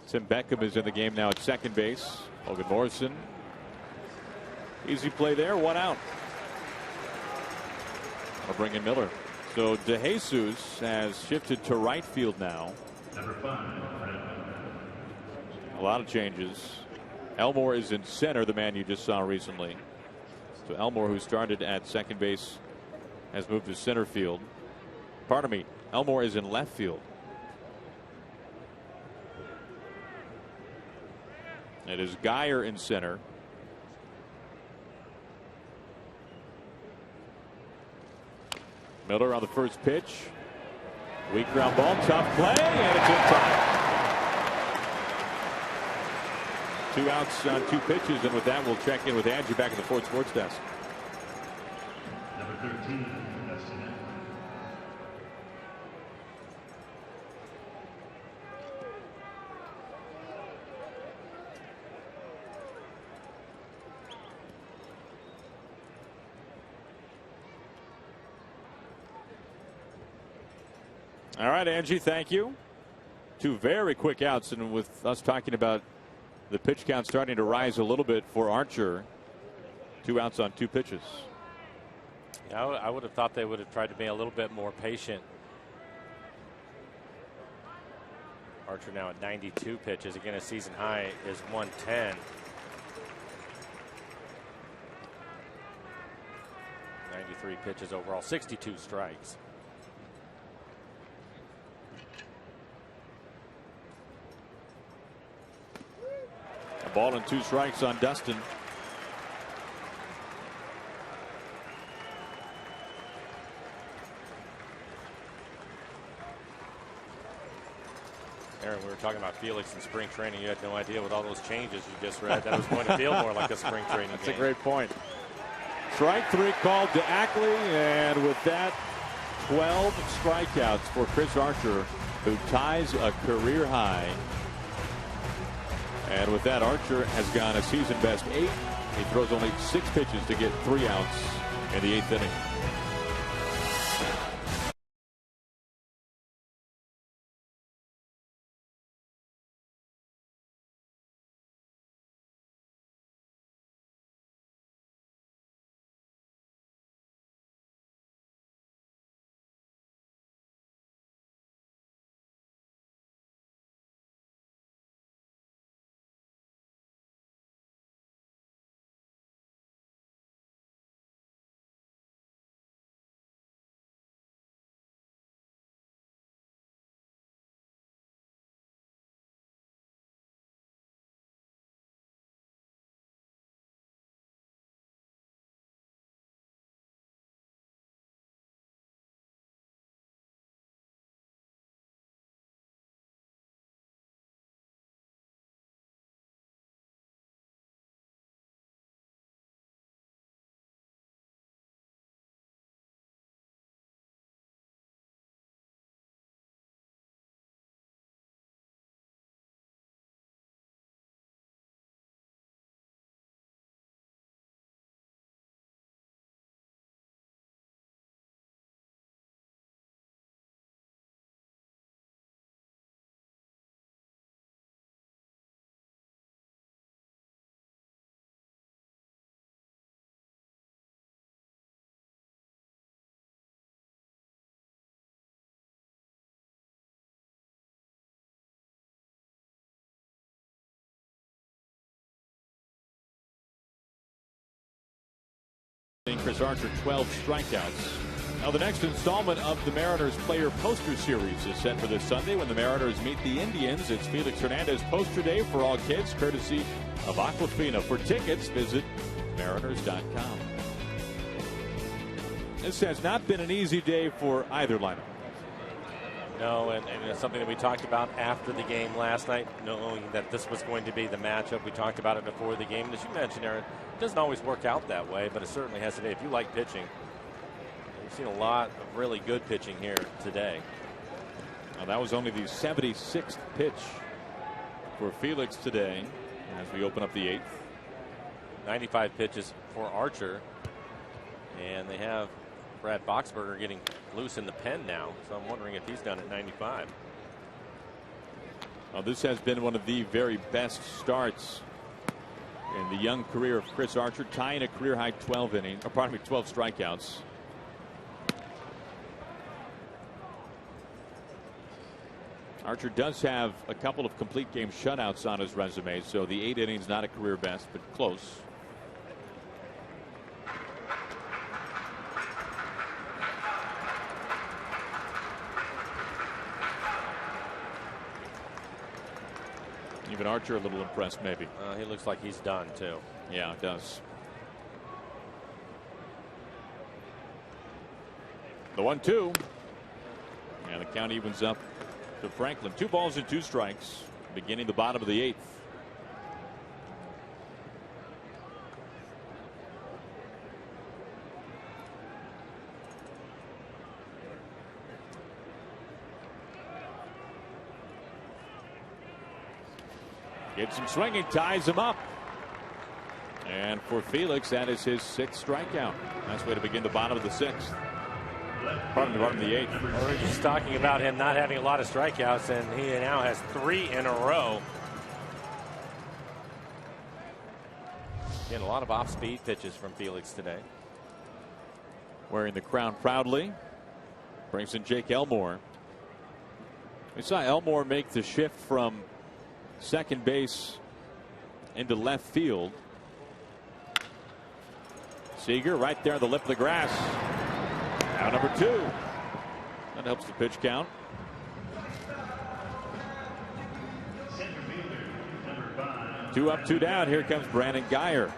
Tim Beckham is in the game now at second base. Logan Morrison. Easy play there, 1 out. I'll bring in Miller. So DeJesus has shifted to right field now. Number 5. A lot of changes. Elmore is in center, the man you just saw recently. So Elmore, who started at second base, has moved to center field. Pardon me, Elmore is in left field. It is Geyer in center. Miller on the first pitch. Weak ground ball, tough play, and it's in time. 2 outs on 2 pitches, and with that, we'll check in with Angie back at the Ford Sports Desk. Number 13, All right, Angie, thank you. 2 very quick outs, and with us talking about the pitch count starting to rise a little bit for Archer. 2 outs on 2 pitches. Yeah, I would have thought they would have tried to be a little bit more patient. Archer now at 92 pitches. Again, his season high is 110. 93 pitches overall, 62 strikes. A ball and 2 strikes on Dustin. Aaron, we were talking about Felix in spring training. You had no idea with all those changes you just read that it was going to feel more like a spring training That's game. a great point. Strike 3 called to Ackley, and with that, 12 strikeouts for Chris Archer, who ties a career high. And with that, Archer has gone a season best 8. He throws only 6 pitches to get 3 outs in the 8th inning. Chris Archer, 12 strikeouts. Now the next installment of the Mariners player poster series is set for this Sunday when the Mariners meet the Indians. It's Felix Hernandez poster day for all kids, courtesy of Aquafina. For tickets, visit mariners.com. This has not been an easy day for either lineup. No, and it's something that we talked about after the game last night, knowing that this was going to be the matchup. We talked about it before the game. And as you mentioned, Aaron, it doesn't always work out that way, but it certainly has today. If you like pitching, you've seen a lot of really good pitching here today. Now, that was only the 76th pitch for Felix today as we open up the 8th. 95 pitches for Archer, and they have Brad Boxberger getting loose in the pen now, so I'm wondering if he's done at 95. Well, this has been one of the very best starts in the young career of Chris Archer, tying a career high 12 strikeouts. Archer does have a couple of complete game shutouts on his resume, so the 8 innings not a career best, but close. Even Archer a little impressed, maybe. He looks like he's done, too. Yeah, it does. The 1-2. And the count evens up to Franklin. 2 balls and 2 strikes, beginning the bottom of the 8th. Gets him swinging, ties him up. And for Felix, that is his 6th strikeout. Nice way to begin the bottom of the 6th. Pardon me, the 8th. Well, we're just talking about him not having a lot of strikeouts, and he now has 3 in a row. Getting a lot of off-speed pitches from Felix today. Wearing the crown proudly. Brings in Jake Elmore. We saw Elmore make the shift from second base into left field. Seager right there on the lip of the grass. Now number 2. That helps the pitch count. Two up, 2 down. Here comes Brandon Guyer.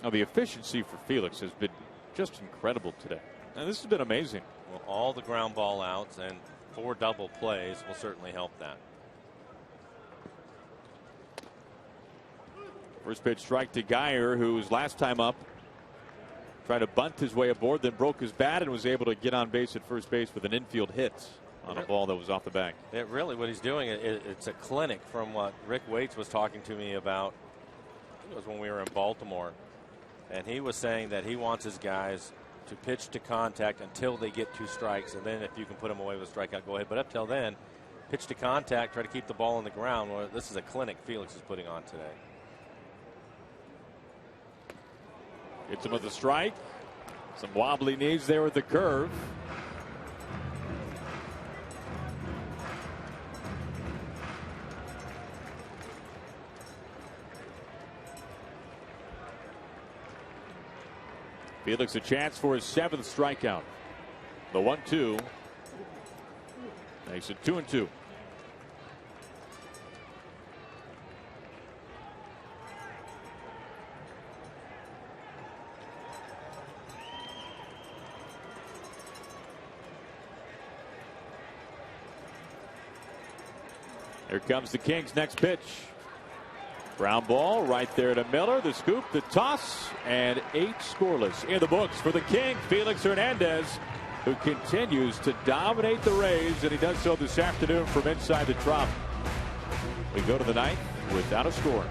Now the efficiency for Felix has been just incredible today. And this has been amazing. Well, all the ground ball outs and 4 double plays will certainly help that. First pitch strike to Guyer, who was last time up tried to bunt his way aboard, then broke his bat and was able to get on base at first base with an infield hit on a ball that was off the back. Really what he's doing, it's a clinic from what Rick Waits was talking to me about. It was when we were in Baltimore, and he was saying that he wants his guys to pitch to contact until they get 2 strikes, and then if you can put them away with a strikeout, go ahead. But up till then, pitch to contact, try to keep the ball on the ground. Well, this is a clinic Felix is putting on today. Hits him with a strike. Some wobbly knees there with the curve. Felix a chance for his 7th strikeout. The 1-2 makes it 2-2. Here comes the Kings' next pitch. Ground ball right there to Miller. The scoop, the toss, and 8 scoreless in the books for the King. Felix Hernandez, who continues to dominate the Rays, and he does so this afternoon from inside the Trop. We go to the 9th without a score.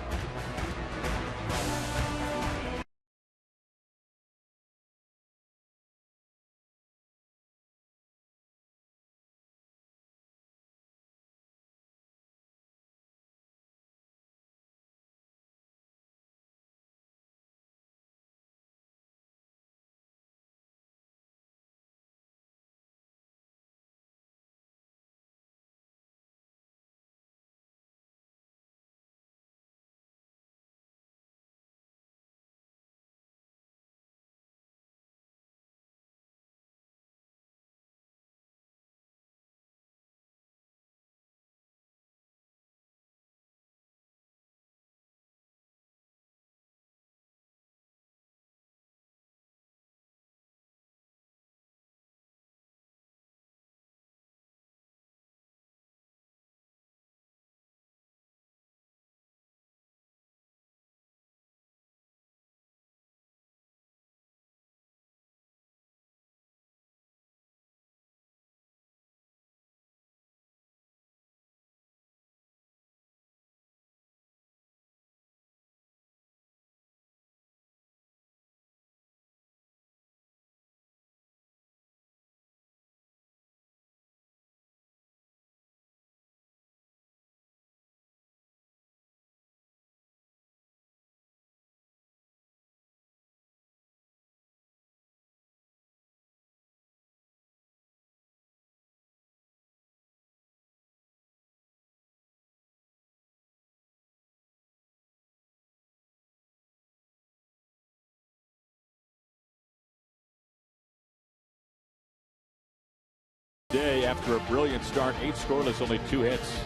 Day after a brilliant start, 8 scoreless, only 2 hits.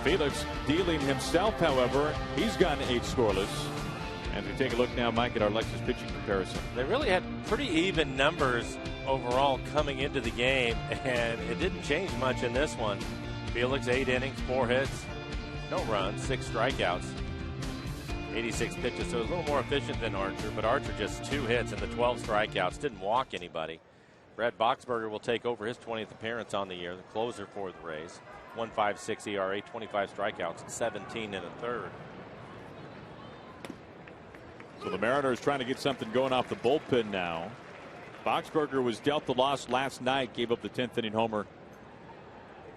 Felix dealing himself, however, he's gotten 8 scoreless. And we take a look now, Mike, at our Lexus pitching comparison. They really had pretty even numbers overall coming into the game, and it didn't change much in this one. Felix 8 innings, 4 hits, no runs, 6 strikeouts, 86 pitches, so it was a little more efficient than Archer, but Archer just 2 hits and the 12 strikeouts, didn't walk anybody. Brad Boxberger will take over his 20th appearance on the year, the closer for the Rays. 1.56 ERA, 25 strikeouts, 17 and a third. So the Mariners trying to get something going off the bullpen now. Boxberger was dealt the loss last night, gave up the 10th inning homer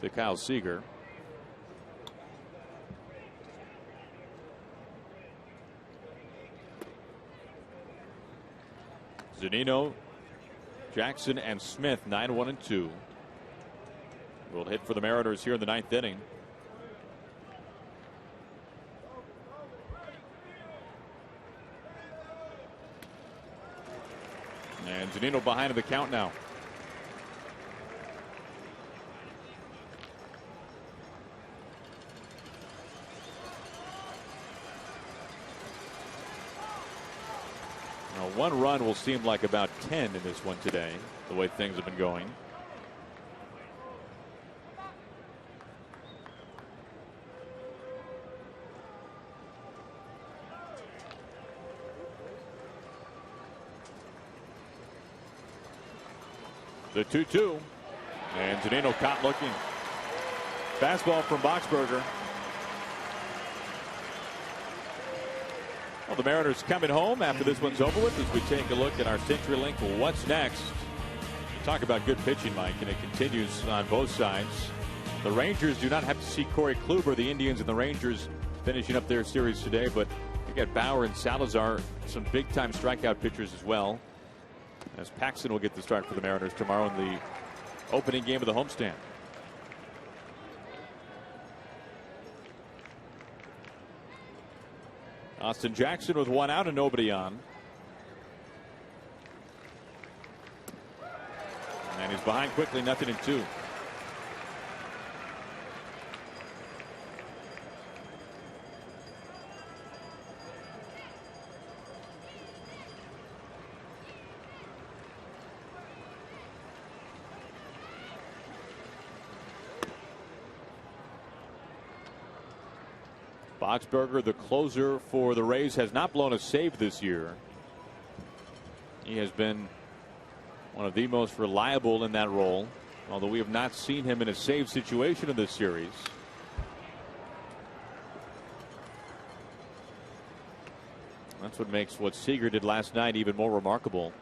to Kyle Seager. Zunino, Jackson, and Smith 9-1-2 will hit for the Mariners here in the 9th inning. And Zunino behind in the count now. Now, 1 run will seem like about 10 in this one today, the way things have been going. The 2-2. And Zunino caught looking. Fastball from Boxberger. Well, the Mariners coming home after this one's over with as we take a look at our CenturyLink What's Next. We talk about good pitching, Mike, and it continues on both sides. The Rangers do not have to see Corey Kluber. The Indians and the Rangers finishing up their series today, but they got Bauer and Salazar, some big-time strikeout pitchers as well, as Paxton will get the start for the Mariners tomorrow in the opening game of the homestand. Austin Jackson with 1 out and nobody on. And he's behind quickly, 0-2. Boxberger, the closer for the Rays, has not blown a save this year. He has been one of the most reliable in that role, although we have not seen him in a save situation in this series. That's what makes what Seager did last night even more remarkable.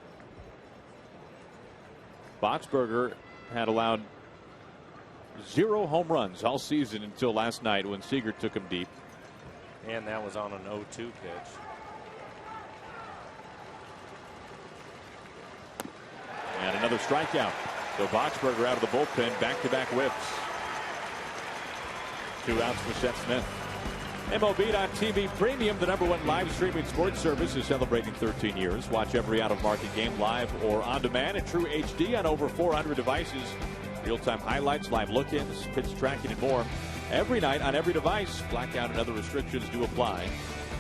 Boxberger had allowed 0 home runs all season until last night when Seager took him deep. And that was on an 0-2 pitch. And another strikeout. So Boxberger out of the bullpen, back-to-back whiffs. 2 outs for Seth Smith. MLB.TV Premium, the #1 live streaming sports service, is celebrating 13 years. Watch every out-of-market game live or on demand in true HD on over 400 devices. Real-time highlights, live look-ins, pitch tracking, and more. Every night on every device. Blackout and other restrictions do apply.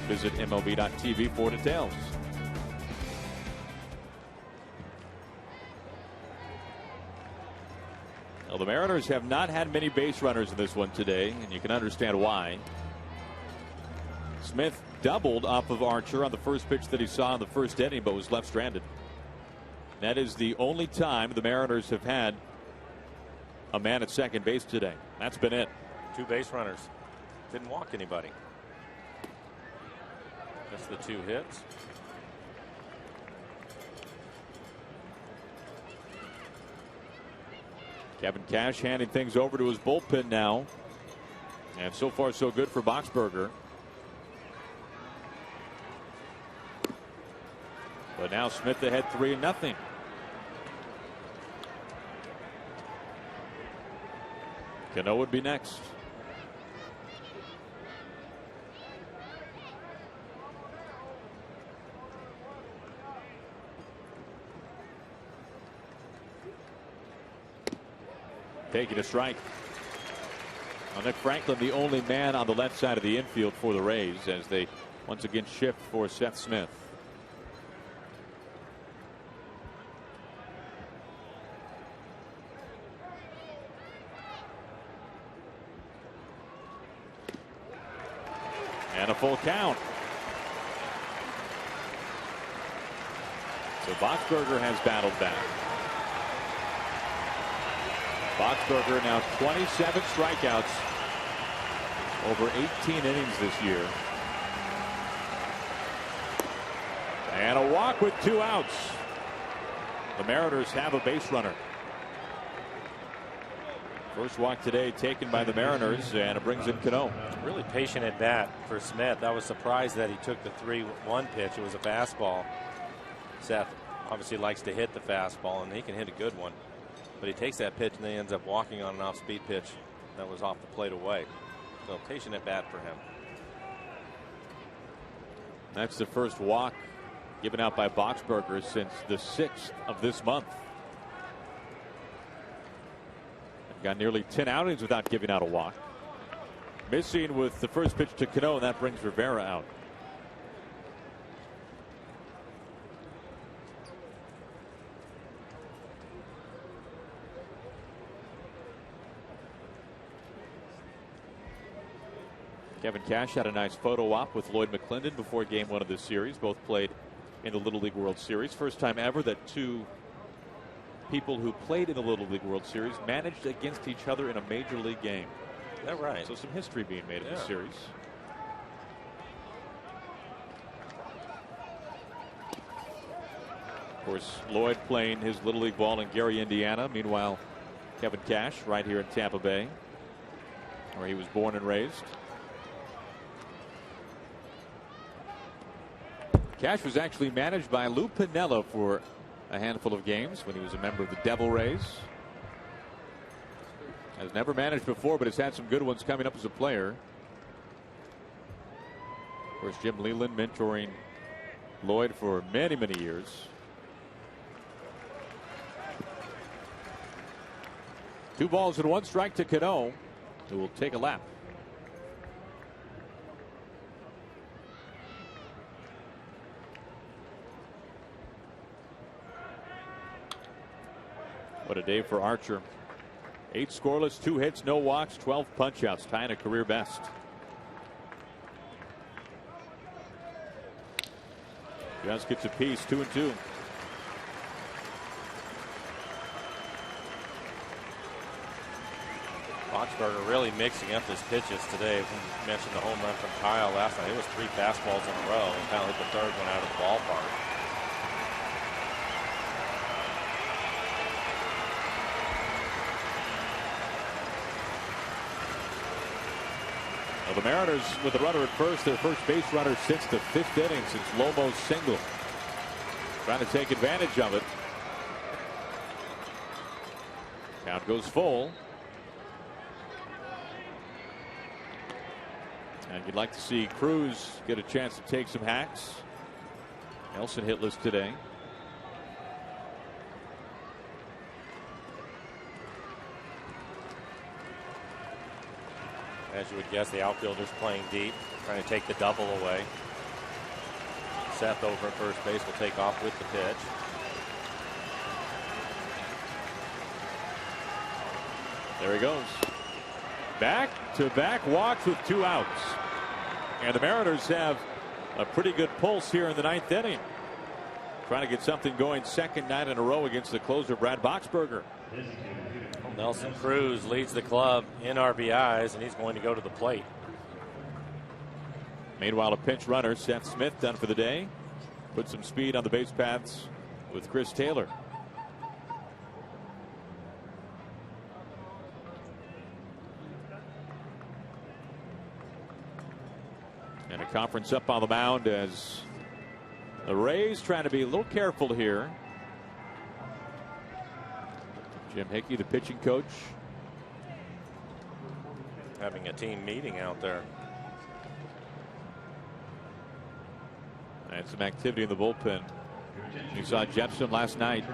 Visit MLB.TV for details. Well, the Mariners have not had many base runners in this one today, and you can understand why. Smith doubled off of Archer on the first pitch that he saw in the first inning, but was left stranded. That is the only time the Mariners have had a man at second base today. That's been it. 2 base runners. Didn't walk anybody. Just the 2 hits. Kevin Cash handing things over to his bullpen now. And so far so good for Boxberger. But now Smith ahead 3-0. Cano would be next. Taking a strike. Well, Nick Franklin, the only man on the left side of the infield for the Rays, as they once again shift for Seth Smith. And a full count. So Boxberger has battled back. Boxberger now 27 strikeouts over 18 innings this year. And a walk with 2 outs. The Mariners have a base runner. First walk today taken by the Mariners, and it brings in Cano. Really patient at bat for Smith. I was surprised that he took the 3-1 pitch. It was a fastball. Seth obviously likes to hit the fastball, and he can hit a good one. But he takes that pitch and then ends up walking on an off-speed pitch that was off the plate away. So patient at bat for him. That's the first walk given out by Boxberger since the 6th of this month. Got nearly 10 outings without giving out a walk. Missing with the first pitch to Cano, and that brings Rivera out. Kevin Cash had a nice photo op with Lloyd McClendon before game 1 of this series. Both played in the Little League World Series. First time ever that 2 people who played in the Little League World Series managed against each other in a major league game. Is that right? So some history being made in the series. Of course, Lloyd playing his Little League ball in Gary, Indiana. Meanwhile, Kevin Cash right here in Tampa Bay, where he was born and raised. Cash was actually managed by Lou Piniella for a handful of games when he was a member of the Devil Rays. Has never managed before, but has had some good ones coming up as a player. Of course, Jim Leyland mentoring Lloyd for many, many years. Two balls and 1 strike to Cano, who will take a lap. What a day for Archer. 8 scoreless, 2 hits, no walks, 12 punchouts, tying a career best. Just gets a piece, 2-2. Boxberger really mixing up his pitches today. We mentioned the home run from Kyle last night. It was 3 fastballs in a row, and finally hit the 3rd one out of the ballpark. The Mariners with a runner at first, their first base runner since the 5th inning, since Lomo's single. Trying to take advantage of it. Count goes full. And you'd like to see Cruz get a chance to take some hacks. Nelson hitless today. As you would guess, the outfielder's playing deep, trying to take the double away. Seth over at first base will take off with the pitch. There he goes. Back-to-back walks with 2 outs. And the Mariners have a pretty good pulse here in the 9th inning. Trying to get something going, 2nd night in a row against the closer, Brad Boxberger. Nelson Cruz leads the club in RBIs, and he's going to go to the plate. Meanwhile, a pinch runner, Seth Smith, done for the day. Put some speed on the base paths with Chris Taylor. And a conference up on the mound as the Rays trying to be a little careful here. Jim Hickey, the pitching coach, having a team meeting out there. And some activity in the bullpen. You saw Jepson last night.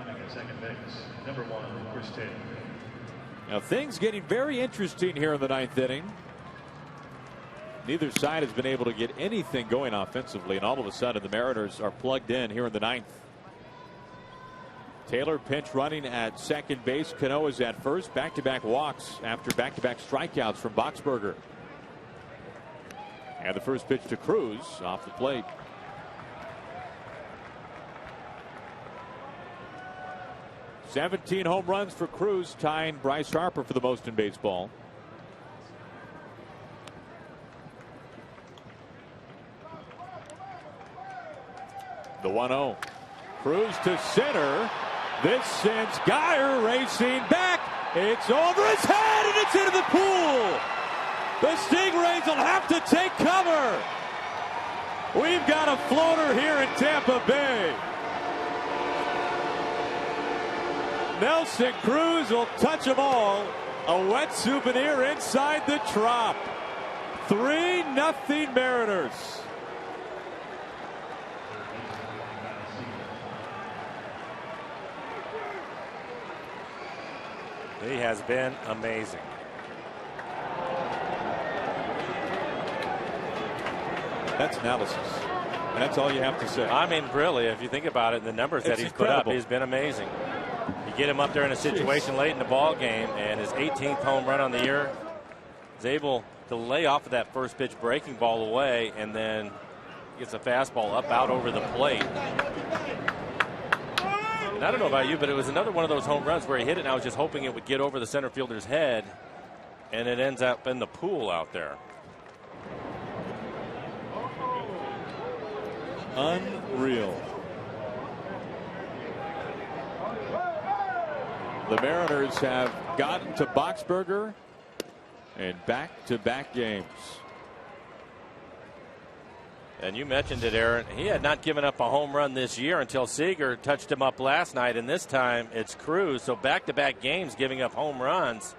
Now things getting very interesting here in the 9th inning. Neither side has been able to get anything going offensively, and all of a sudden the Mariners are plugged in here in the 9th. Taylor pinch running at second base. Cano is at first. Back-to-back walks after back-to-back strikeouts from Boxberger. And the first pitch to Cruz off the plate. 17 home runs for Cruz, tying Bryce Harper for the most in baseball. The 1-0. Cruz to center. This sends Geyer racing back. It's over his head and it's into the pool. The Stingrays will have to take cover. We've got a floater here in Tampa Bay. Nelson Cruz will touch them all. A wet souvenir inside the Trop. 3-0 Mariners. He has been amazing. That's analysis. And that's all you have to say. I mean, really, if you think about it, the numbers that he's put up, he's been amazing. You get him up there in a situation late in the ball game, and his 18th home run on the year, is able to lay off of that first pitch breaking ball away, and then gets a fastball up out over the plate. And I don't know about you, but it was another one of those home runs where he hit it, and I was just hoping it would get over the center fielder's head, and it ends up in the pool out there. Unreal. The Mariners have gotten to Boxberger in back-to-back games. And you mentioned it, Aaron. He had not given up a home run this year until Seager touched him up last night, and this time it's Cruz. So back-to-back games giving up home runs.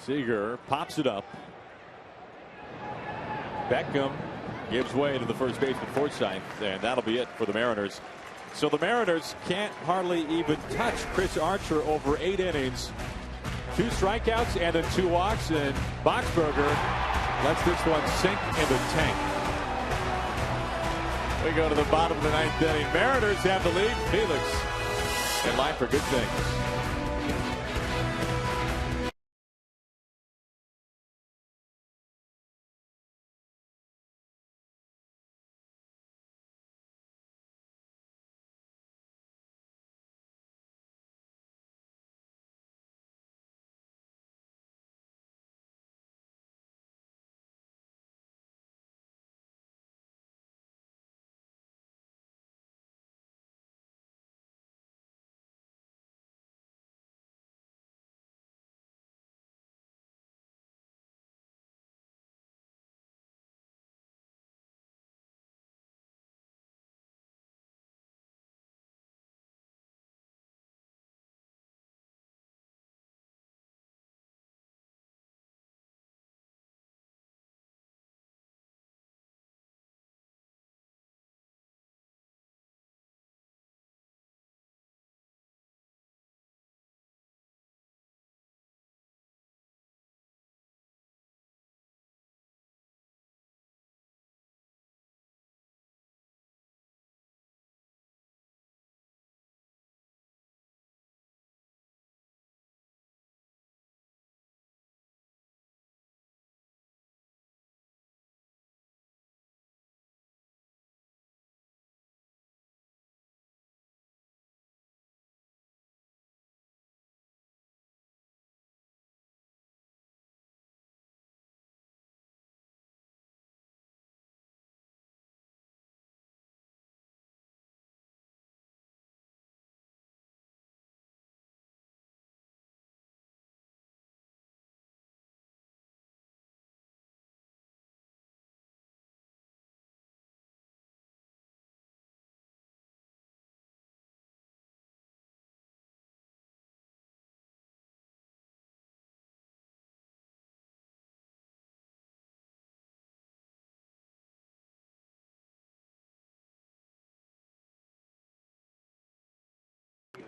Seager pops it up. Beckham gives way to the first baseman Forsythe, and that'll be it for the Mariners. So the Mariners can't hardly even touch Chris Archer over 8 innings. 2 strikeouts and then 2 walks, and Boxberger lets this one sink in the tank. We go to the bottom of the 9th inning. Mariners have the lead. Felix in line for good things.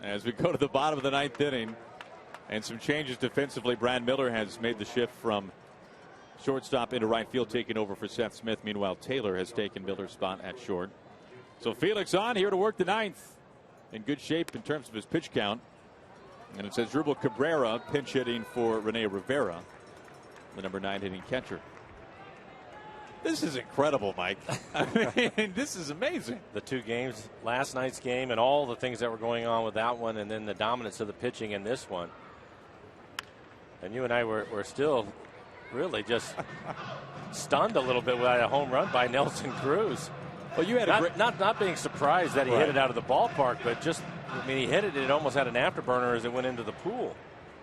As we go to the bottom of the 9th inning, and some changes defensively. Brad Miller has made the shift from shortstop into right field, taking over for Seth Smith. Meanwhile, Taylor has taken Miller's spot at short. So Felix on here to work the 9th. In good shape in terms of his pitch count. And it says Drupal Cabrera pinch hitting for Rene Rivera, the number 9 hitting catcher. This is incredible, Mike. I mean, this is amazing. The two games, last night's game and all the things that were going on with that one, and then the dominance of the pitching in this one. And you and I were still really just stunned a little bit with a home run by Nelson Cruz. Well, you had not being surprised that he hit it out of the ballpark, but just, I mean, he hit it and it almost had an afterburner as it went into the pool.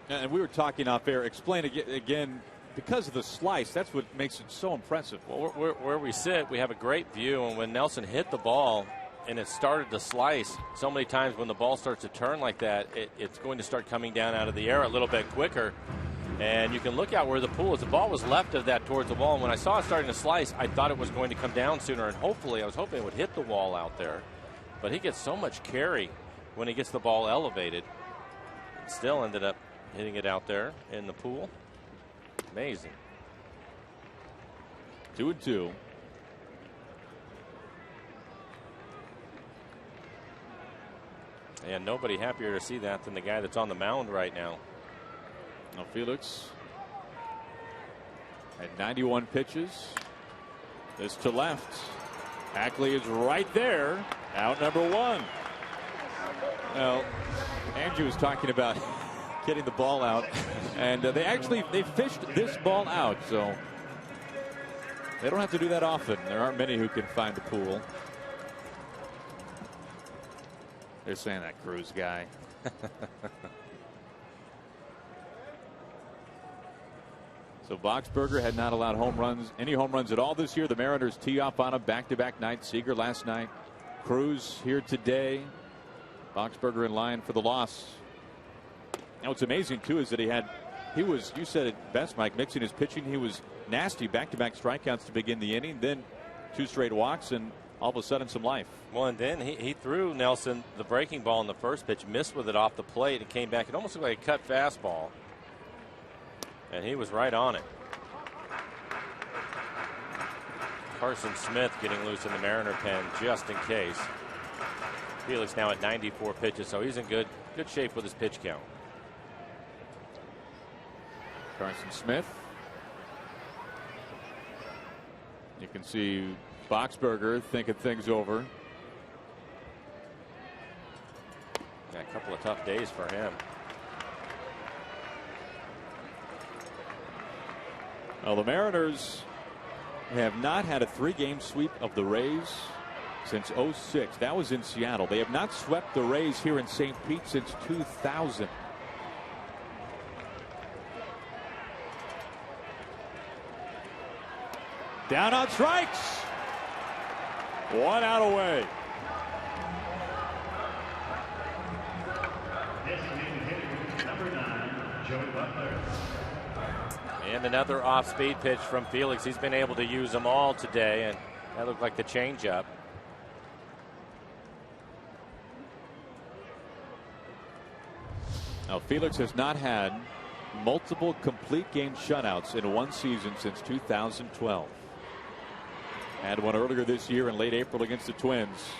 And we were talking off air. Explain again, because of the slice, that's what makes it so impressive. Well, where we sit, we have a great view, and when Nelson hit the ball and it started to slice, so many times when the ball starts to turn like that, it's going to start coming down out of the air a little bit quicker. And you can look out where the pool is. The ball was left of that towards the wall. And when I saw it starting to slice, I thought it was going to come down sooner. And hopefully, I was hoping it would hit the wall out there. But he gets so much carry when he gets the ball elevated. It still ended up hitting it out there in the pool. Amazing. 2-2. And nobody happier to see that than the guy that's on the mound right now. Now Felix had 91 pitches. This to left. Ackley is right there. Out number 1. Well, Andrew was talking about getting the ball out, and they fished this ball out, so they don't have to do that often. There aren't many who can find the pool. They're saying that Cruz guy. So Boxberger had not allowed any home runs at all this year. The Mariners tee off on a back-to-back night. Seager last night. Cruz here today. Boxberger in line for the loss. Now what's amazing too is that you said it best, Mike, mixing his pitching. He was nasty, back-to-back strikeouts to begin the inning, then 2 straight walks, and all of a sudden some life. Well, and then he threw Nelson the breaking ball in the first pitch, missed with it off the plate, and came back. It almost looked like a cut fastball. And he was right on it. Carson Smith getting loose in the Mariner pen just in case. Felix now at 94 pitches, so he's in good shape with his pitch count. Carson Smith. You can see Boxberger thinking things over. Yeah, a couple of tough days for him. Well, the Mariners have not had a 3-game sweep of the Rays since '06. That was in Seattle. They have not swept the Rays here in St. Pete since 2000. Down on strikes. 1 out away. Designated hitter, number 9, Joey Butler. And another off-speed pitch from Felix. He's been able to use them all today, and that looked like the changeup. Now, Felix has not had multiple complete game shutouts in one season since 2012. Had one earlier this year in late April against the Twins.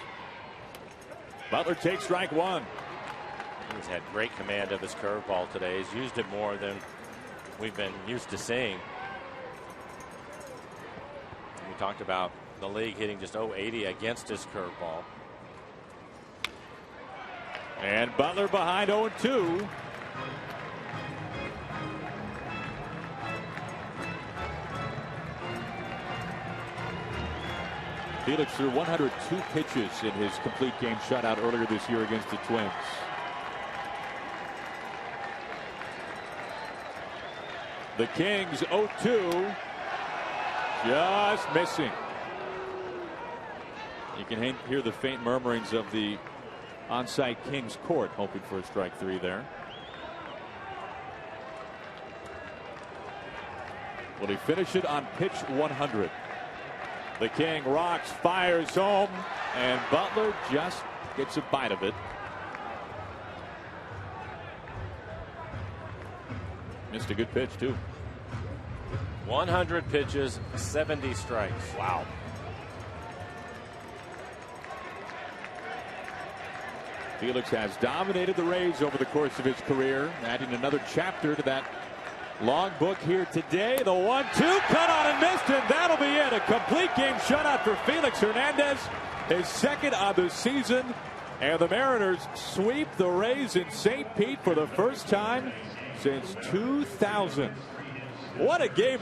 Butler takes strike 1. He's had great command of his curveball today. He's used it more than we've been used to seeing. We talked about the league hitting just .080 against his curveball. And Butler behind 0-2. Felix threw 102 pitches in his complete game shutout earlier this year against the Twins. The Kings 0-2. Just missing. You can hear the faint murmurings of the on-site Kings court, hoping for a strike 3 there. Will he finish it on pitch 100? The King rocks, fires home, and Butler just gets a bite of it. Missed a good pitch, too. 100 pitches, 70 strikes. Wow. Felix has dominated the Rays over the course of his career, adding another chapter to that Long book here today. The 1-2 cut on and missed, and that'll be it. A complete game shutout for Felix Hernandez, his second of the season. And the Mariners sweep the Rays in St. Pete for the first time since 2000. What a game.